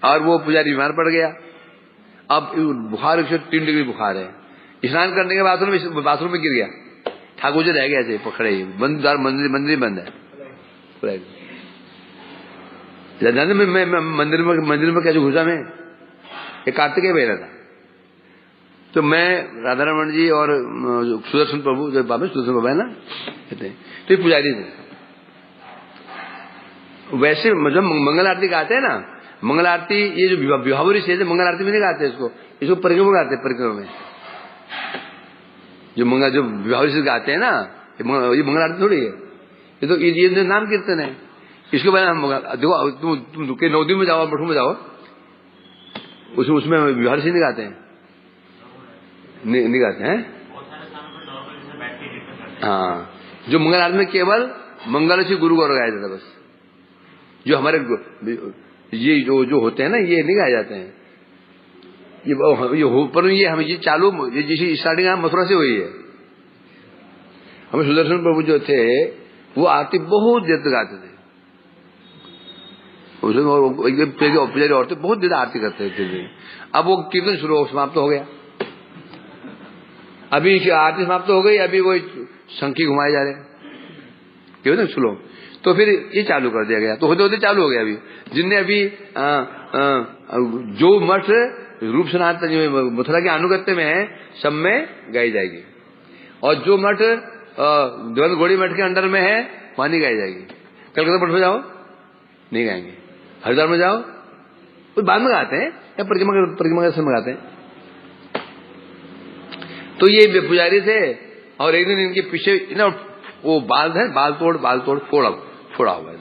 और वो पुजारी बीमार पड़ गया। अब बुखार 103 डिग्री बुखार है, स्नान करने के बाथरूम में गिर गया, ठाकुर जी रह गए ऐसे पकड़े, मंदिर बंद है। मंदिर में कैसे घुसा मैं? एक कार्तिकेय बहरा था, तो मैं राधा रमन जी और सुदर्शन प्रभु, जो बाबा सुदर्शन बाबा है ना, कहते हैं, तो ये पुजारी थे। वैसे जब मंगल आरती गाते हैं ना, मंगल आरती, ये जो विभावरी शेष है, मंगल आरती में नहीं गाते इसको परिक्रमा गाते हैं। परिक्रमा में जो विभावरी शेष गाते हैं ना, ये मंगल आरती थोड़ी है, ये तो नाम कीर्तन है। इसके बाद हम देखो, तुम 9 दिन में जाओ, मठों में जाओ, उसमें विभावरी शेष नहीं गाते हैं, नहीं गाते हैं। हाँ, जो मंगल आरती में केवल मंगल से गुरु गौर गाया जाता है बस। जो हमारे ये जो होते हैं ना, ये नहीं गाए जाते हैं। पर ये हमें ये चालू, ये जिस स्टार्टिंग मथुरा से हुई है। हमें सुदर्शन प्रभु जो थे, वो आरती बहुत देर तक गाते थे, पुजारी औरतें बहुत देर आरती करते थे। अब वो कीर्तन शुरू समाप्त हो गया, अभी आरती समाप्त हो गई, अभी वो शंखी घुमाए जा रहे क्यों ना सुनो, तो फिर ये चालू कर दिया गया, तो होते होते चालू हो गया। अभी जिनने अभी जो मठ रूप सनातन मथुरा के अनुगत्य में है, सब में गाई जाएगी, और जो मठ गौड़ी मठ के अंडर में है, वहां नहीं गाई जाएगी। कलकत्ता मठ में जाओ, नहीं गाएंगे। हरिद्वार में जाओ, तो बाद में गाते हैं, या परिक्रमा से गाते हैं। तो ये पुजारी थे, और एक दिन इनके पीछे ना वो बाल है, बाल तोड़ फोड़ा हुआ है।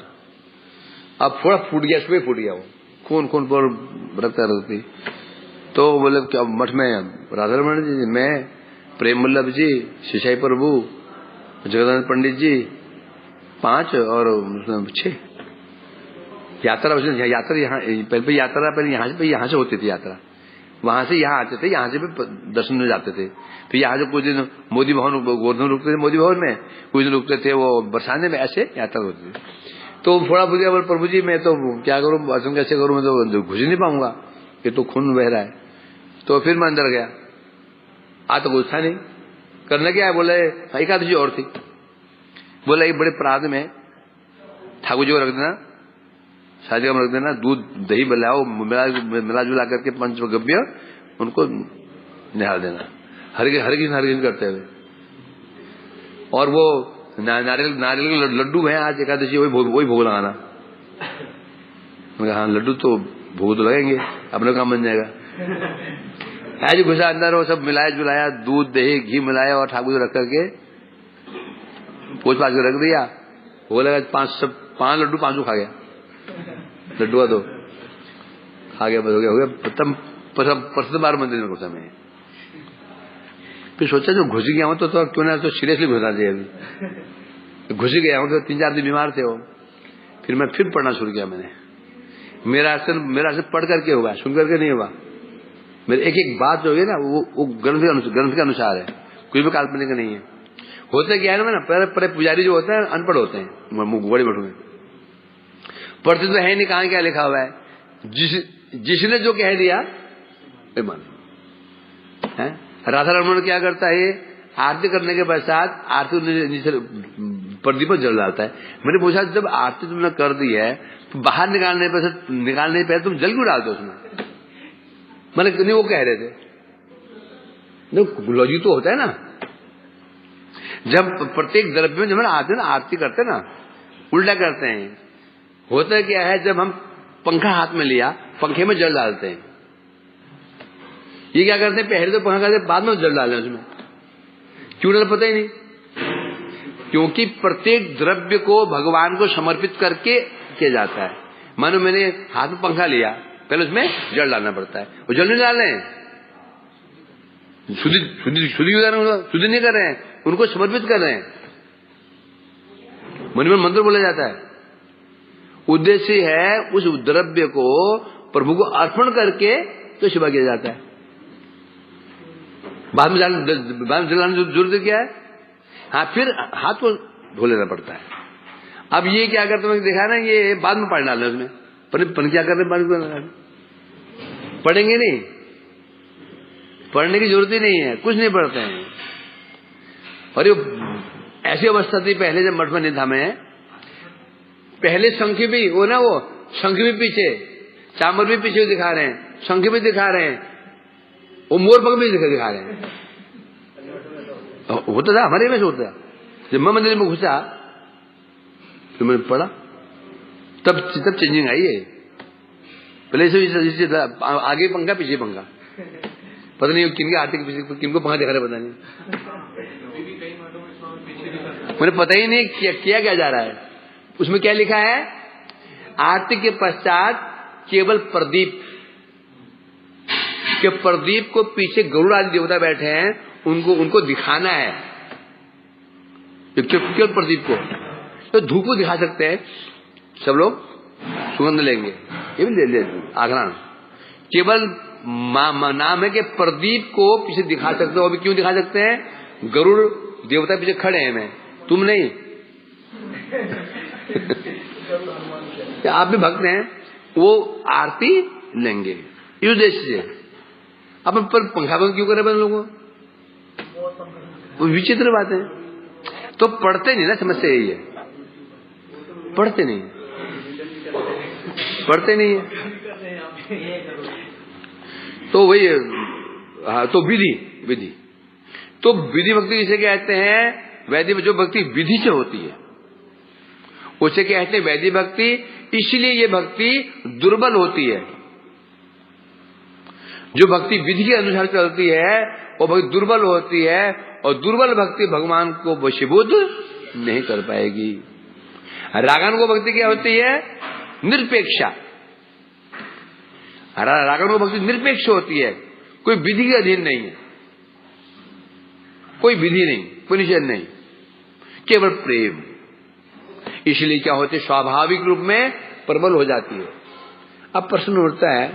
अब फूट गया, सुबह फूट गया, वो खून पर रखती। तो बोले क्या मठ में राधा रमन जी, मैं प्रेम वल्लभ जी, शिशाई प्रभु, जगदानंद पंडित जी 5 और 6 यात्रा पहले यहाँ से होती थी यात्रा, वहां से यहाँ आते थे, यहाँ से भी दर्शन में जाते थे। फिर यहाँ जो कुछ दिन मोदी भवन, गोवर्धन रुकते थे मोदी भवन में, कुछ दिन रुकते थे वो बरसाने में, ऐसे यात्रा होती थी। तो थोड़ा बुझा, प्रभु जी मैं तो क्या करूं, दर्शन कैसे करूं, मैं तो घुस ही नहीं पाऊंगा, ये तो खून बह रहा है। तो फिर मैं अंदर गया, तो कुछ था नहीं, करने क्या है, बोले एकादशी और थी, बोला एक बड़े प्रात में ठाकुर जी को रख देना, शादी का रख देना, दूध दही मिलाओ, मिला जुला करके पंचगव्य उनको निहार देना, हर किसी करते हुए। और वो नारियल के लड्डू है आज एकादशी, वही भोग लगाना। हाँ, लड्डू तो भोग तो लगेंगे, अपना काम बन जाएगा। आज घुसा अंदर, वो सब मिलाया जुलाया, दूध दही घी मिलाया, और ठाकुर रख करके पोछ पाछ के रख दिया, वो लगा 5 लड्डू 5 खा गया, लड्डू तो खा गया, बस हो गया प्रथम बार मंदिर में घुसा मैं। फिर सोचा जो घुस गया हूं तो क्यों ना तो सीरियसली घुसना चाहिए। अभी घुस गया हूं तो 3-4 दिन बीमार थे वो। फिर मैं फिर पढ़ना शुरू किया मैंने। मेरा असर पढ़ करके हुआ, सुन करके नहीं हुआ। मेरे एक एक बात जो है ना वो ग्रंथ के अनुसार है, कोई भी काल्पनिक नहीं है। होता क्या है ना, पहले पुजारी जो होते हैं अनपढ़ होते हैं, बड़े मठों में पढ़ते तो है नहीं, कहां क्या लिखा हुआ है। जिसने जो कह दिया मान है। राधा रमन क्या करता है, आरती करने के पश्चात आरती प्रदीप पर जल डालता है। मैंने पूछा जब आरती तुमने कर दी है तो बाहर निकालने पे तुम जल क्यों डालते उसमें? मैंने नहीं, वो कह रहे थे लॉजिक तो होता है ना। जब प्रत्येक द्रव्य में जब हम आरती करते हैं ना, उल्टा करते हैं। होता क्या है, जब हम पंखा हाथ में लिया, पंखे में जल डालते हैं। ये क्या करते हैं, पहले तो पंखा करते बाद में जल डालें उसमें। क्यों डाल पता ही नहीं, क्योंकि प्रत्येक द्रव्य को भगवान को समर्पित करके किया जाता है। मानो मैंने हाथ में पंखा लिया, पहले उसमें जल डालना पड़ता है। वो जल नहीं डाल रहे हैं, शुद्धि नहीं कर रहे हैं, उनको समर्पित कर रहे हैं। मन में मंत्र बोला जाता है। उद्देश्य है उस द्रव्य को प्रभु को अर्पण करके तो सेवा किया जाता है। बाद में जलाने की जरूरत क्या है? हाँ, फिर हाथ को धो लेना पड़ता है। अब ये क्या करते हैं देखा ना, ये बाद में पानी डालना उसमें, पर क्या कर रहे पानी को पढ़ेंगे नहीं, पढ़ने की जरूरत ही नहीं है, कुछ नहीं पढ़ते हैं। और ये ऐसी अवस्था थी पहले जब मठ में नहीं था मैं, पहले शंख भी वो ना, वो शंख भी पीछे, चामर भी पीछे दिखा रहे हैं, शंख भी दिखा रहे हैं, वो मोर पंख भी दिखा रहे हैं। होता था हमारे में से होता। जब मैं मंदिर में घुसा तो मैंने पढ़ा, तब चेंजिंग आई है। पहले से आगे पंखा पीछे पंखा, पता नहीं किनके आरती के पीछे किनको पंखा दिखा रहे पता नहीं, मुझे पता ही नहीं किया क्या जा रहा है। उसमें क्या लिखा है, आरती के पश्चात केवल प्रदीप के प्रदीप को पीछे गरुड़ आदि देवता बैठे हैं, उनको दिखाना है। केवल प्रदीप को, तो धूप को दिखा सकते हैं सब लोग, सुगंध लेंगे, ये भी ले आग्रहण। केवल नाम है कि प्रदीप को पीछे दिखा सकते हो। अभी क्यों दिखा सकते हैं, गरुड़ देवता पीछे खड़े हैं, मैं तुम नहीं आप भी भक्त हैं, वो आरती लेंगे इस उद्देश्य से। अब पर पंखा बंद क्यों करे बन लोगों, वो विचित्र बात है। तो पढ़ते नहीं ना, समस्या यही है, पढ़ते नहीं है। तो वही हाँ, तो विधि तो विधि भक्ति जिसे कहते हैं, वैदिक जो भक्ति विधि से होती है उसे कहते हैं वैदिक भक्ति। इसलिए ये भक्ति दुर्बल होती है। जो भक्ति विधि के अनुसार चलती है वो भक्ति दुर्बल होती है, और दुर्बल भक्ति भगवान को वशीभूत नहीं कर पाएगी। रागानुग भक्ति क्या होती है, निरपेक्षा। रागानुग भक्ति निरपेक्ष होती है, कोई विधि के अधीन नहीं है, कोई विधि नहीं, कोई निषेध नहीं, केवल प्रेम। इसलिए क्या होती है, स्वाभाविक रूप में प्रबल हो जाती है। अब प्रश्न उठता है,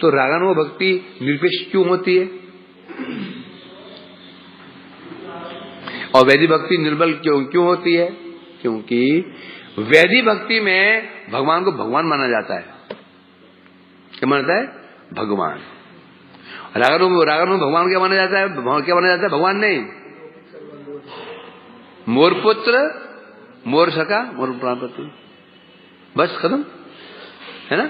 तो रागानुग भक्ति निरपेक्ष क्यों होती है और वैदिक भक्ति निर्बल क्यों होती है? क्योंकि वैदिक भक्ति में भगवान को भगवान माना जाता है। क्या मानता है, भगवान। रागानुग भगवान क्या माना जाता है, क्या माना जाता है, भगवान नहीं, मोर पुत्र, मोर सखा, मोर प्राणपति, बस खत्म है ना।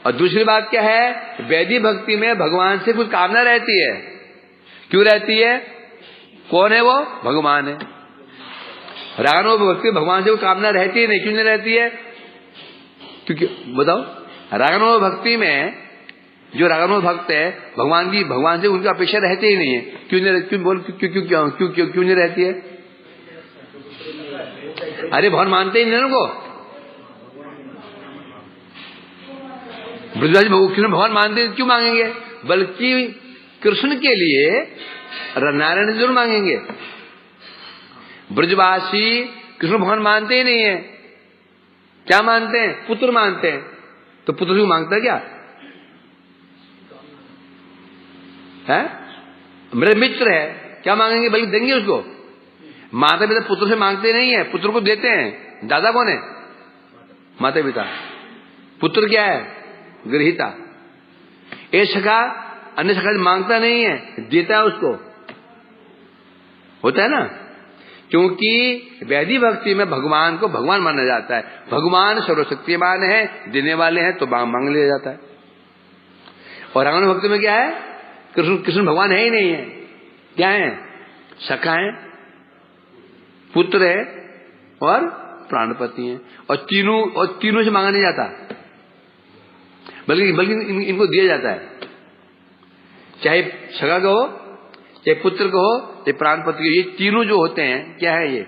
और दूसरी बात क्या है, वैदिक भक्ति में भगवान से कुछ कामना रहती है। क्यों रहती है, कौन है वो, भगवान है। रागानुग भक्ति भगवान से कोई कामना रहती है नहीं। क्यों नहीं रहती है, क्योंकि बताओ, रागानुग भक्ति में जो रागानुग भक्त है भगवान से उनकी अपेक्षा रहती ही नहीं है। क्यों नहीं रहती है, अरे भगवान मानते ही नहीं उनको। ब्रजवासी कृष्ण भगवान मानते क्यों मांगेंगे? बल्कि कृष्ण के लिए नारायण जरूर मांगेंगे। ब्रजवासी कृष्ण भगवान मानते ही नहीं है। क्या मानते हैं? पुत्र मानते हैं। तो पुत्र से मांगता है क्या है? मेरा मित्र है, क्या मांगेंगे? बल्कि देंगे उसको। माता पिता पुत्र से मांगते नहीं है, पुत्र को देते हैं। दादा कौन है? माता पिता। पुत्र क्या है? गृहीता। एक सखा अन्य सखा से मांगता नहीं है, देता है उसको। होता है ना? क्योंकि वैदिक भक्ति में भगवान को भगवान माना जाता है। भगवान सर्वशक्तिमान है, देने वाले हैं, तो मांग लिया जाता है। और रावण भक्ति में क्या है? कृष्ण भगवान है ही नहीं है। क्या है? सखा है, पुत्र है और प्राणपति है। और तीनों से मांगा नहीं जाता, बल्कि इनको दिया जाता है। चाहे सखा का हो, चाहे पुत्र को हो, चाहे प्राणपति को। ये तीनों जो होते हैं, क्या है ये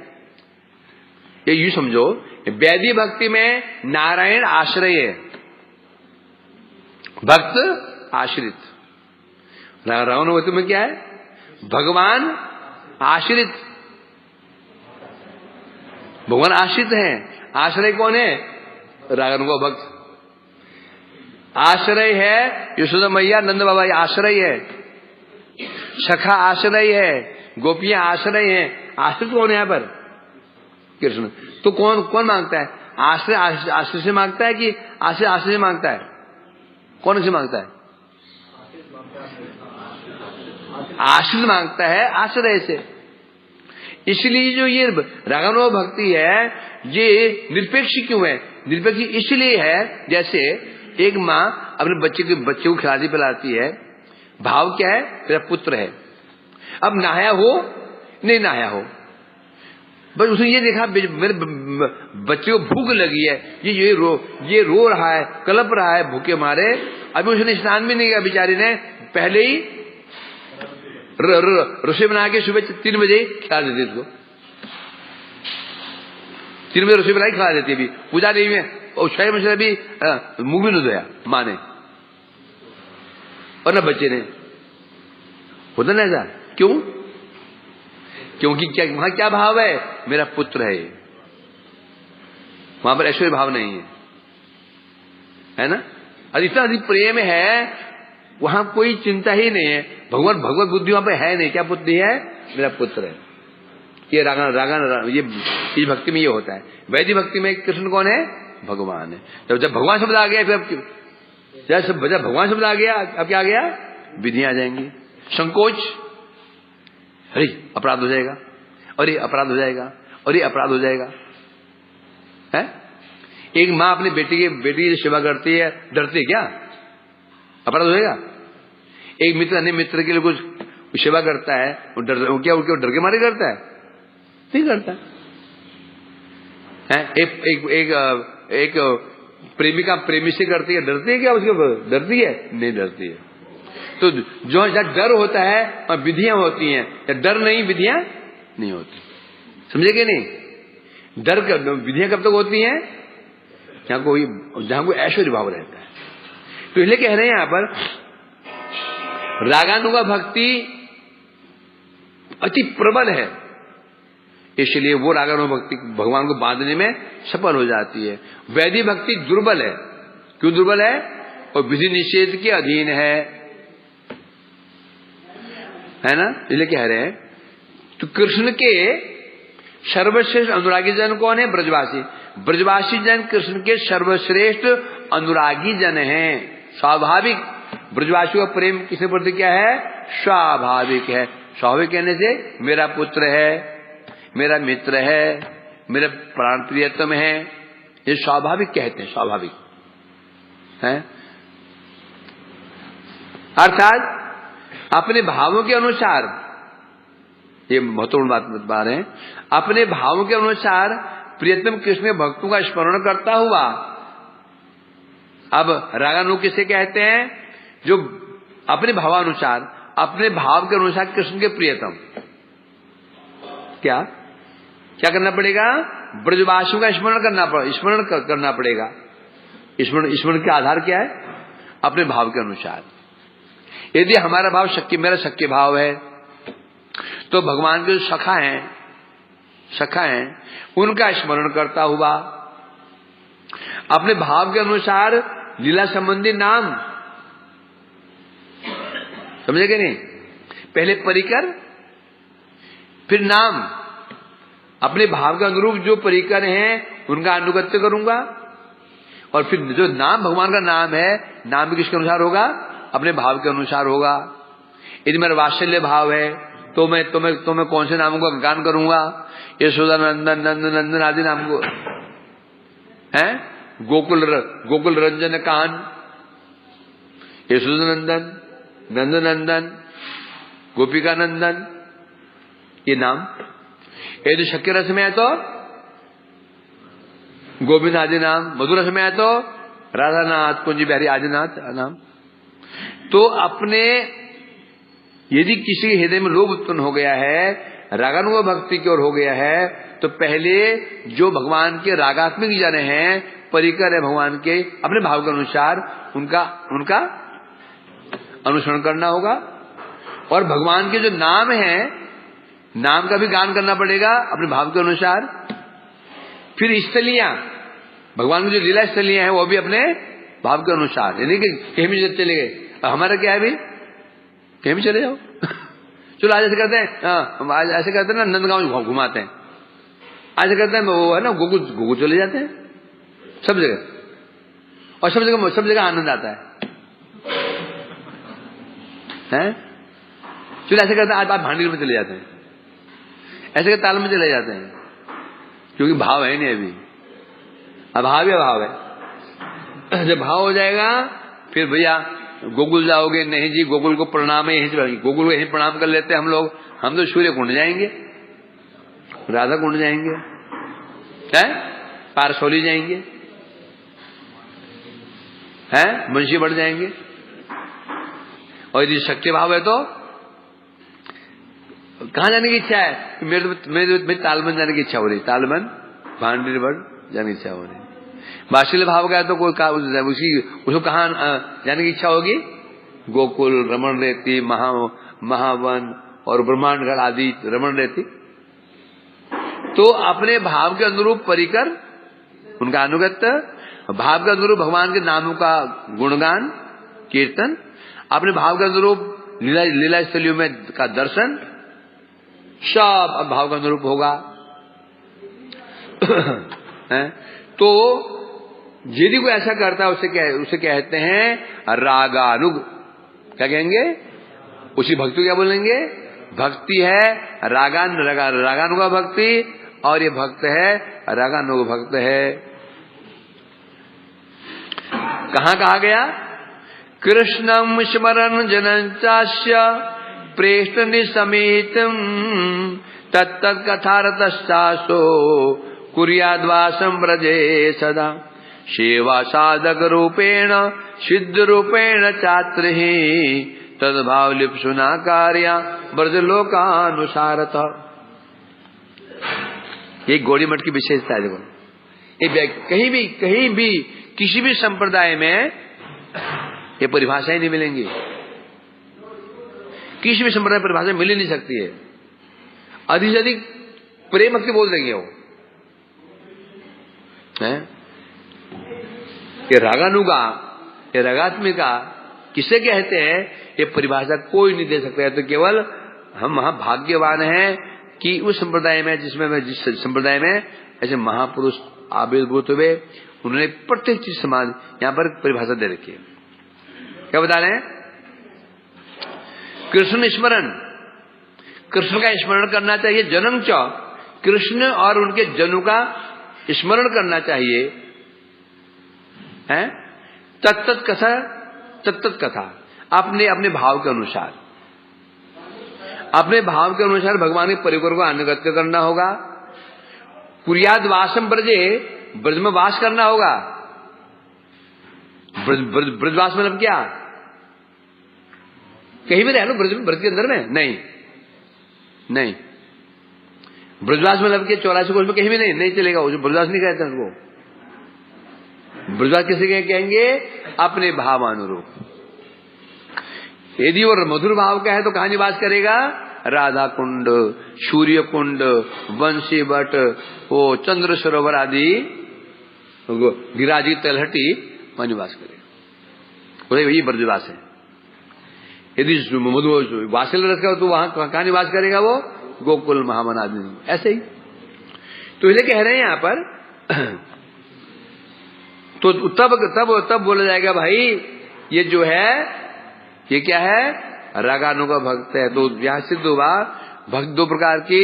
यूं समझो, वैदिक भक्ति में नारायण आश्रय है, भक्त आश्रित। रावण भक्ति में क्या है? भगवान आश्रित। भगवान आश्रित है। आश्रय कौन है? रावण को भक्त। आश्रय है यशोदा मैया, नंद बाबा आश्रय है। सखा आश्रय है, गोपियां आश्रय है। आश्रित कौन है यहाँ पर? कृष्ण। तो कौन मांगता है? आश्रय आश्रय से मांगता है कि आश्रय से मांगता है? कौन से मांगता है? आश्रित मांगता है आश्रय से। इसलिए जो ये रागानुगा भक्ति है, ये निरपेक्ष क्यों है? निरपेक्ष इसलिए है, जैसे एक माँ अपने बच्चे को खिलाती पिलाती है। भाव क्या है? मेरा पुत्र है। अब नहाया हो नहीं नहाया हो, बस उसने ये देखा मेरे बच्चे को भूख लगी है, ये रो रहा है, कलप रहा है भूखे मारे। अभी उसने स्नान भी नहीं किया बेचारी ने, पहले ही रसोई बना के सुबह 3 बजे खिला देती उसको। 3 बजे रसोई बना के खिला देती। अभी पूजा देवी में और 6 बजे अभी मुंह भी नहीं धोया माँ ने और न बच्चे ने। होता ना ऐसा? क्यों? क्योंकि वहां क्या भाव है? मेरा पुत्र है। वहां पर ऐश्वर्य भाव नहीं है ना? और इतना अधिक प्रेम है, वहां कोई चिंता ही नहीं है। भगवत बुद्धि वहां पे है नहीं। क्या बुद्धि है? मेरा पुत्र है। ये रागन ये इस भक्ति में ये होता है। वैदिक भक्ति में कृष्ण कौन है? भगवान है। जब भगवान शब्द आ गया, फिर जब भगवान शब्द आ गया, अब क्या आ गया? विधियां आ जाएंगी। संकोच, अरे अपराध हो जाएगा, और ये अपराध हो जाएगा, और ये अपराध हो जाएगा। है? एक माँ अपनी बेटी की सेवा करती है, डरती है क्या? अपराध हो जाएगा। एक मित्र अन्य मित्र के लिए कुछ सेवा करता है, वो डर के मारे करता है? नहीं करता है। एक प्रेमिका प्रेमी से करती है, डरती है क्या? उसके डरती है? नहीं डरती है। तो जो जब डर होता है और विधियां होती हैं, या डर नहीं विधियां नहीं होती। समझे कि नहीं? डर विधियां कब तक होती हैं? जहां कोई ऐश्वर्य भाव रहता है। तो इसलिए कह रहे हैं यहां पर रागानुगा भक्ति अति प्रबल है, इसलिए वो रागानुगा भक्ति भगवान को बांधने में सफल हो जाती है। वैदिक भक्ति दुर्बल है। क्यों दुर्बल है? और विधि निषेध के अधीन है ना? इसलिए कह रहे हैं। तो कृष्ण के सर्वश्रेष्ठ अनुरागी जन कौन है? ब्रजवासी। ब्रजवासी जन कृष्ण के सर्वश्रेष्ठ अनुरागी जन हैं। स्वाभाविक ब्रजवासियों का प्रेम किसके प्रति क्या है? स्वाभाविक है। स्वाभाविक कहने से मेरा पुत्र है, मेरा मित्र है, मेरा प्राण प्रियतम है, ये स्वाभाविक कहते हैं। स्वाभाविक है अर्थात अपने भावों के अनुसार, ये महत्वपूर्ण बात बता रहे हैं, अपने भावों के अनुसार प्रियतम कृष्ण के भक्तों का स्मरण करता हुआ। अब रागानुग किसे कहते हैं? जो अपने भावानुसार, अपने भाव के अनुसार कृष्ण के प्रियतम। क्या करना पड़ेगा? ब्रजवासियों का स्मरण करना पड़ेगा। स्मरण का आधार क्या है? अपने भाव के अनुसार। यदि हमारा भाव मेरा शक्य भाव है, तो भगवान के जो सखा हैं उनका स्मरण करता हुआ अपने भाव के अनुसार लीला संबंधी नाम, समझे कि नहीं? पहले परिकर फिर नाम, अपने भाव के अनुरूप जो परिकर हैं उनका अनुगत्य करूंगा। और फिर जो नाम भगवान का नाम है, नाम भी किसके अनुसार होगा? अपने भाव के अनुसार होगा। यदि मेरा वात्सल्य भाव है तो मैं कौन से नामों का गान करूंगा? यशोदा नंदन, नंद नंदन आदि नाम को है। गोकुल रंजन कान, यशोदा नंदन, नंद नंदन, गोपिका नंदन, ये नाम। यदि शक्य रस में है तो गोविंद आदि नाम, मधुर रस में है तो राधानाथ, कुंज बिहारी आदि नाम। तो अपने यदि किसी हृदय में लोभ उत्पन्न हो गया है, रागानुग भक्ति की ओर हो गया है, तो पहले जो भगवान के रागात्मिक जन हैं, परिकर है भगवान के, अपने भाव के अनुसार उनका अनुसरण करना होगा। और भगवान के जो नाम है, नाम का भी गान करना पड़ेगा अपने भाव के अनुसार। फिर स्थलियां, भगवान की जो लीला स्थलियां हैं वो भी अपने भाव के अनुसार, यानी कि कहीं भी चले गए। हमारा क्या है भाई, कहीं भी चले जाओ चलो आज ऐसे करते हैं, आज ऐसे करते हैं ना, नंदगांव घुमाते हैं, ऐसे करते हैं, वो है ना गोकुल चले जाते हैं सब जगह, और सब जगह आनंद आता है? चलो ऐसे करते हैं, आज आप भांडी में चले जाते हैं, ऐसे ताल में चले जाते हैं, क्योंकि भाव है नहीं अभी, अभाव ही अभाव है। जब भाव हो जाएगा फिर भैया गोकुल जाओगे? नहीं जी, गोकुल को प्रणाम है, गोकुल को यहीं प्रणाम कर लेते हैं हम लोग। हम तो सूर्य कुंड जाएंगे, राधा कुंड जाएंगे, पारसौली जाएंगे, मुंशी बढ़ जाएंगे। और यदि शक्ति भाव है तो कहां जाने की इच्छा है? मेरे तालबन जाने की इच्छा हो रही, तालबन भांडी बढ़ जाने की इच्छा हो रही। वात्सल्य भाव का है तो कोई उसको कहां जाने की इच्छा होगी? गोकुल, रमण रेती, महावन और ब्रह्मांड आदि रमण रेती। तो अपने भाव के अनुरूप परिकर, उनका अनुगत्य, भाव के अनुरूप भगवान के नामों का गुणगान कीर्तन, अपने भाव के अनुरूप लीला स्थलियों में का दर्शन, सब भाव के अनुरूप होगा। तो यदि कोई ऐसा करता है उसे कहते हैं रागानुग। क्या कहेंगे? उसी भक्ति को क्या बोलेंगे? भक्ति है रागानुग भक्ति, और ये भक्त है रागानुग भक्त है। कहां कहा गया? कृष्णं स्मरन् जनञ्चास्य प्रेष्ठ निसमेतम् तत्तत् कथारतश्चासो कुर्याद्वासं व्रजे सदा सेवा साधक रूपेण सिद्ध रूपेण चात्रिः तद्भाव लिप्सुना कार्या ब्रजलोकानुसारत। ये गौड़ी मठ की विशेषता है। देखो, ये कहीं भी किसी भी संप्रदाय में ये परिभाषाएं नहीं मिलेंगी, किसी भी संप्रदाय परिभाषा मिल ही नहीं सकती है। अधिक से अधिक प्रेम भक्ति बोल देंगे वो है। ये रागानुगा, ये रागात्मिका किसे कहते हैं? ये परिभाषा कोई नहीं दे सकता है। तो केवल हम महाभाग्यवान हैं कि उस संप्रदाय में जिस संप्रदाय में ऐसे महापुरुष आविर्भूत हुए, उन्होंने प्रत्येक चीज समाज यहां पर परिभाषा दे रखी है। क्या बता रहे हैं? कृष्ण स्मरण, कृष्ण का स्मरण करना चाहिए। जन्म च, कृष्ण और उनके जनों का स्मरण करना चाहिए। तत्त कथा अपने अपने भाव के अनुसार, अपने भाव के अनुसार भगवान के परिकर को अनुगत्य करना होगा। कुर्याद वासम ब्रजे, ब्रज में वास करना होगा। ब्रजवास मतलब क्या? कहीं भी रह लो ब्रज के अंदर में नहीं। ब्रजवास में लब के 84 कोष में कहीं भी नहीं चलेगा, वो जो ब्रजवास नहीं कहते उनको। ब्रजवास किसे कहेंगे? अपने भाव अनुरूप। यदि वो मधुर भाव का है तो कहां निवास करेगा? राधा कुंड, सूर्य कुंड, वंशी बट, वो चंद्र सरोवर आदि गिराजी तलहटी वहां निवास करेगा। वही ब्रजवास है। यदि मधु वात्सल्य रस का तो वहां कहां निवास करेगा? वो गोकुल महावन आदि। ऐसे ही तो इसे कह रहे हैं यहां पर। तो तब बोला जाएगा भाई ये जो है ये क्या है? रागानुगा भक्त है। तो यहां सिद्ध हुआ भक्त दो प्रकार की,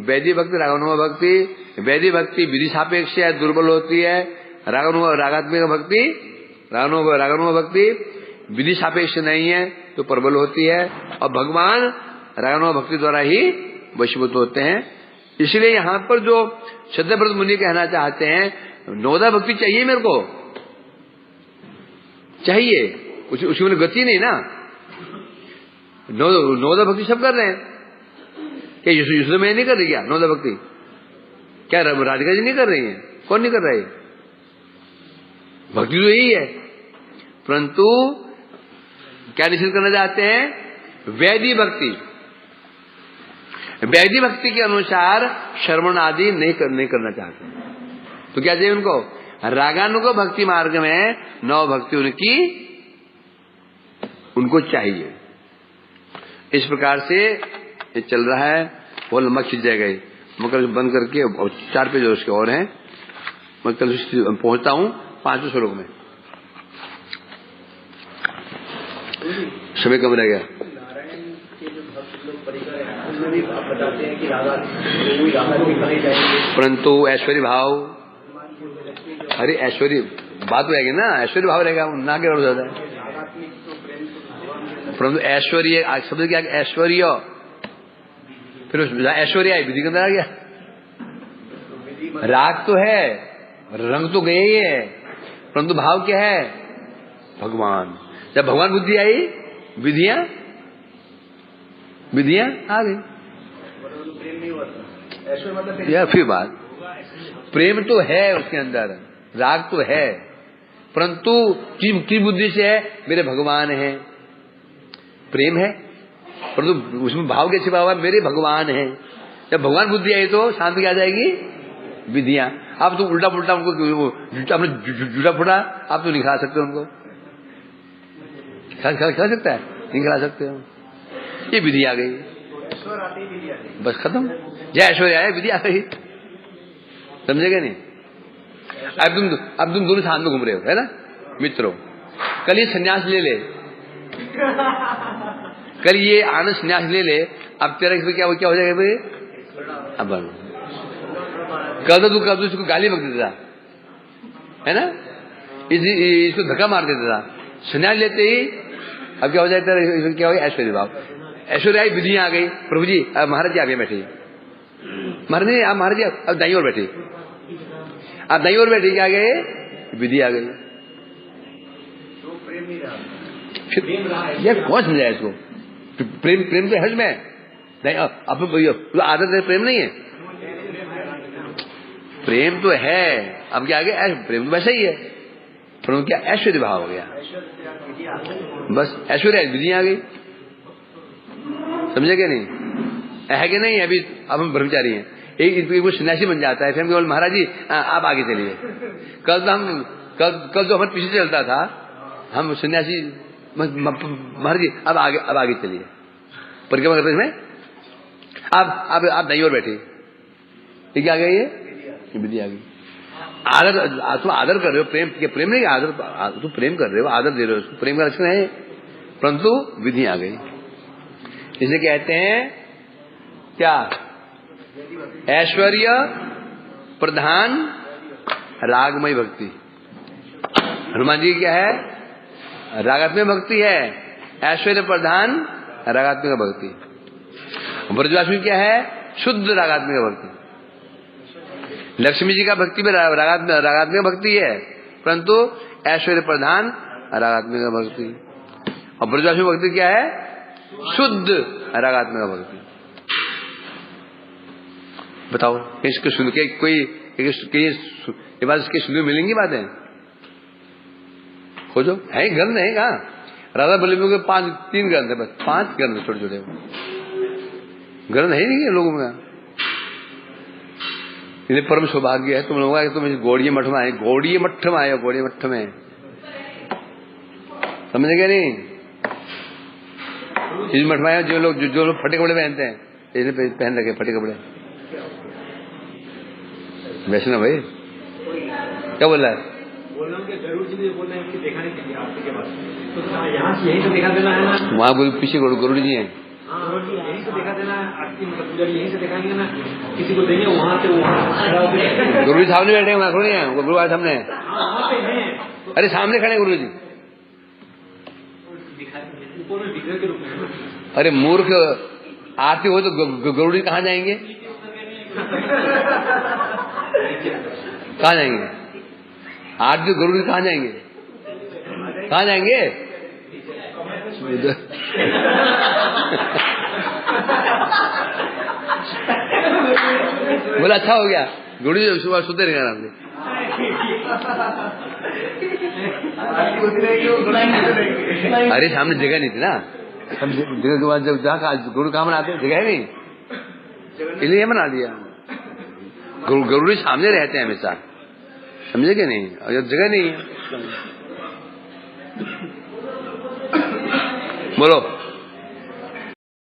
वैदिक भक्ति, रागानुगा भक्ति। वैदिक भक्ति विधि सापेक्ष है, दुर्बल होती है। रागात्मिक भक्ति, रागानुगा भक्ति विधि सापेक्ष नहीं है तो प्रबल होती है, और भगवान रागानुगा भक्ति द्वारा ही वशीभूत होते हैं। इसलिए यहां पर जो श्रद्धाव्रत मुनि कहना चाहते हैं, नवदा भक्ति चाहिए मेरे को, चाहिए, उसकी गति नहीं ना। नवदा भक्ति सब कर रहे हैं, क्या यशोदा मैया नहीं कर रही? क्या नवदा भक्ति? क्या राधिका जी नहीं कर रही है? कौन नहीं कर रहा है? भक्ति तो यही है, परंतु क्या निश्चित करना चाहते हैं? वैदिक भक्ति। वैदिक भक्ति के अनुसार श्रवण आदि नहीं करना चाहते। तो क्या चाहिए उनको? रागानुगा भक्ति मार्ग में नव भक्ति उनको चाहिए। इस प्रकार से ये चल रहा है। वो लंबा खिंच जाएगा, मगर बंद करके 4 पेज उसके और हैं। मैं कल पहुंचता हूं 5वें श्लोक में। समय कम रह गया। नारायण के जो भक्त लोग परिकर हैं उसमें भी आप बताते हैं कि राधा दिखाई जाएगी, परंतु ऐश्वर्य भाव, अरे ऐश्वर्य बात तो रहेगी ना, ऐश्वर्य भाव रहेगा ना, क्या हो जाता है? परंतु ऐश्वर्य शब्द क्या? ऐश्वर्य, फिर ऐश्वर्य आई विधि के अंदर आ गया। राग तो है, रंग तो गए ही है, परंतु भाव क्या है? भगवान। जब भगवान बुद्धि आई, विधियां आ गई। या फिर बात, प्रेम तो है उसके अंदर, राग तो है, परंतु किस बुद्धि से है? मेरे भगवान है, प्रेम है, परंतु उसमें भाव के छिपा हुआ मेरे भगवान है। जब भगवान बुद्धि आई तो शांति आ जाएगी विधियां। आप तो उल्टा पुल्टा उनको अपने जुटा फुटा आप तो नहीं खिला सकते उनको। खिला सकता है? नहीं खिला सकते हो। ये विधि आ गई, बस खत्म। जय ऐश्वर्य आया, विधि आ गई। समझेगा नहीं? अब तुम दोनों साथ में घूम रहे हो, है ना मित्रों? कल ये संन्यास ले ले, कल ये आनंद संन्यास ले ले, अब तेरा इसमें क्या हो जाएगा भाई? अब कल तो तू इसको गाली बक देता है ना, इसको धक्का मार देता था। संन्यास लेते ही अब क्या हो जाता है? इसमें क्या हो गया? ऐश्वर्य भाव। ऐश्वर्य आई, विधियां आ गई। प्रभु जी अब महाराज जी आगे बैठे, महाराज जी आप महाराज जी अब दाई और बैठे, आप दाई और बैठे, क्या गए? विधि आ गई। यार कौन समझाया इसको? प्रेम तो हज में अब आदत है, प्रेम नहीं है। प्रेम तो है, अब क्या आ गया? प्रेम तो वैसा ही है, परंतु क्या ऐश्वर्य भाव हो गया, बस ऐश्वर्य विधि आ गई। समझे क्या नहीं? है कि नहीं? अभी अब हम ब्रह्मचारी हैं, एक वो सन्यासी बन जाता है, फिर हम केवल महाराज जी आप आगे चलिए। कल तो हमारे पीछे चलता था, हम सन्यासी महाराज जी अब आगे चलिए, परिक्रमा करते में आप दाई और बैठे। ये क्या आ गई? ये विधि आ गई। आदर, तुम आदर कर रहे हो, प्रेम नहीं, आदर, तुम प्रेम कर रहे हो, आदर दे रहे हो, प्रेम का लक्षण है, परंतु विधि आ गई। इसे कहते हैं क्या? ऐश्वर्य प्रधान रागमय भक्ति। हनुमान जी क्या है? रागात्मक भक्ति है। ऐश्वर्य प्रधान रागात्मक भक्ति। ब्रजवास में क्या है? शुद्ध रागात्मक भक्ति। लक्ष्मी जी का भक्ति में रागात्मक भक्ति है, परंतु ऐश्वर्य प्रधान रागात्मक भक्ति। और ब्रजवास में भक्ति क्या है? शुद्ध रागात्मक भक्ति। बताओ इसके सुन के कोई ये बात इसके सुनने मिलेंगी बातें? खोजो, है ग्रंथ है कहाँ? राधा बल्लभ के 3 ग्रंथ है, बस 5 ग्रंथ छोटे छोटे ग्रंथ है नहीं लोगों में। इन्हें परम सौभाग्य है तुम लोगों का कि तुम गौड़ीय मठ में आए, गौड़ीय मठ में आए, गौड़ीय मठ में, समझे क्या नहीं? इस मठ में आए जो लोग फटे कपड़े पहनते हैं, इसने पहन रखे फटे कपड़े। वैष्णव भाई क्या बोल रहा है? बोल रहा हूँ कि जरूर जी बोल रहे हैं कि देखा नहीं चाहिए आपके के पास, तो यहाँ से यहीं से देखा देना है ना। वहाँ पीछे गरुड़ जी हैं, यहीं से देखा देना, आरती मतलब पुजारी यहीं से दिखाएंगे ना, किसी को देंगे वहाँ से वहाँ गुरु जी सामने बैठे हैं, वहाँ नहीं है गुरु सामने। अरे सामने खड़े गुरु जी। अरे मूर्ख, आरती हो तो गुरु जी कहाँ जाएंगे? कहाँ जाएंगे? आरती गुरु जी कहाँ जाएंगे? कहाँ जाएंगे? बोला अच्छा हो गया, गुरु जी सुबह सुते रहेगा आराम से। अरे सामने जगह नहीं थी ना, जगह के बाद जब जहाँ गुरु कहाँ मनाते जगह नहीं, इसलिए मना दिया। गुरु जी सामने रहते हैं हमेशा, समझे क्या नहीं? और जगह नहीं है। बोलो।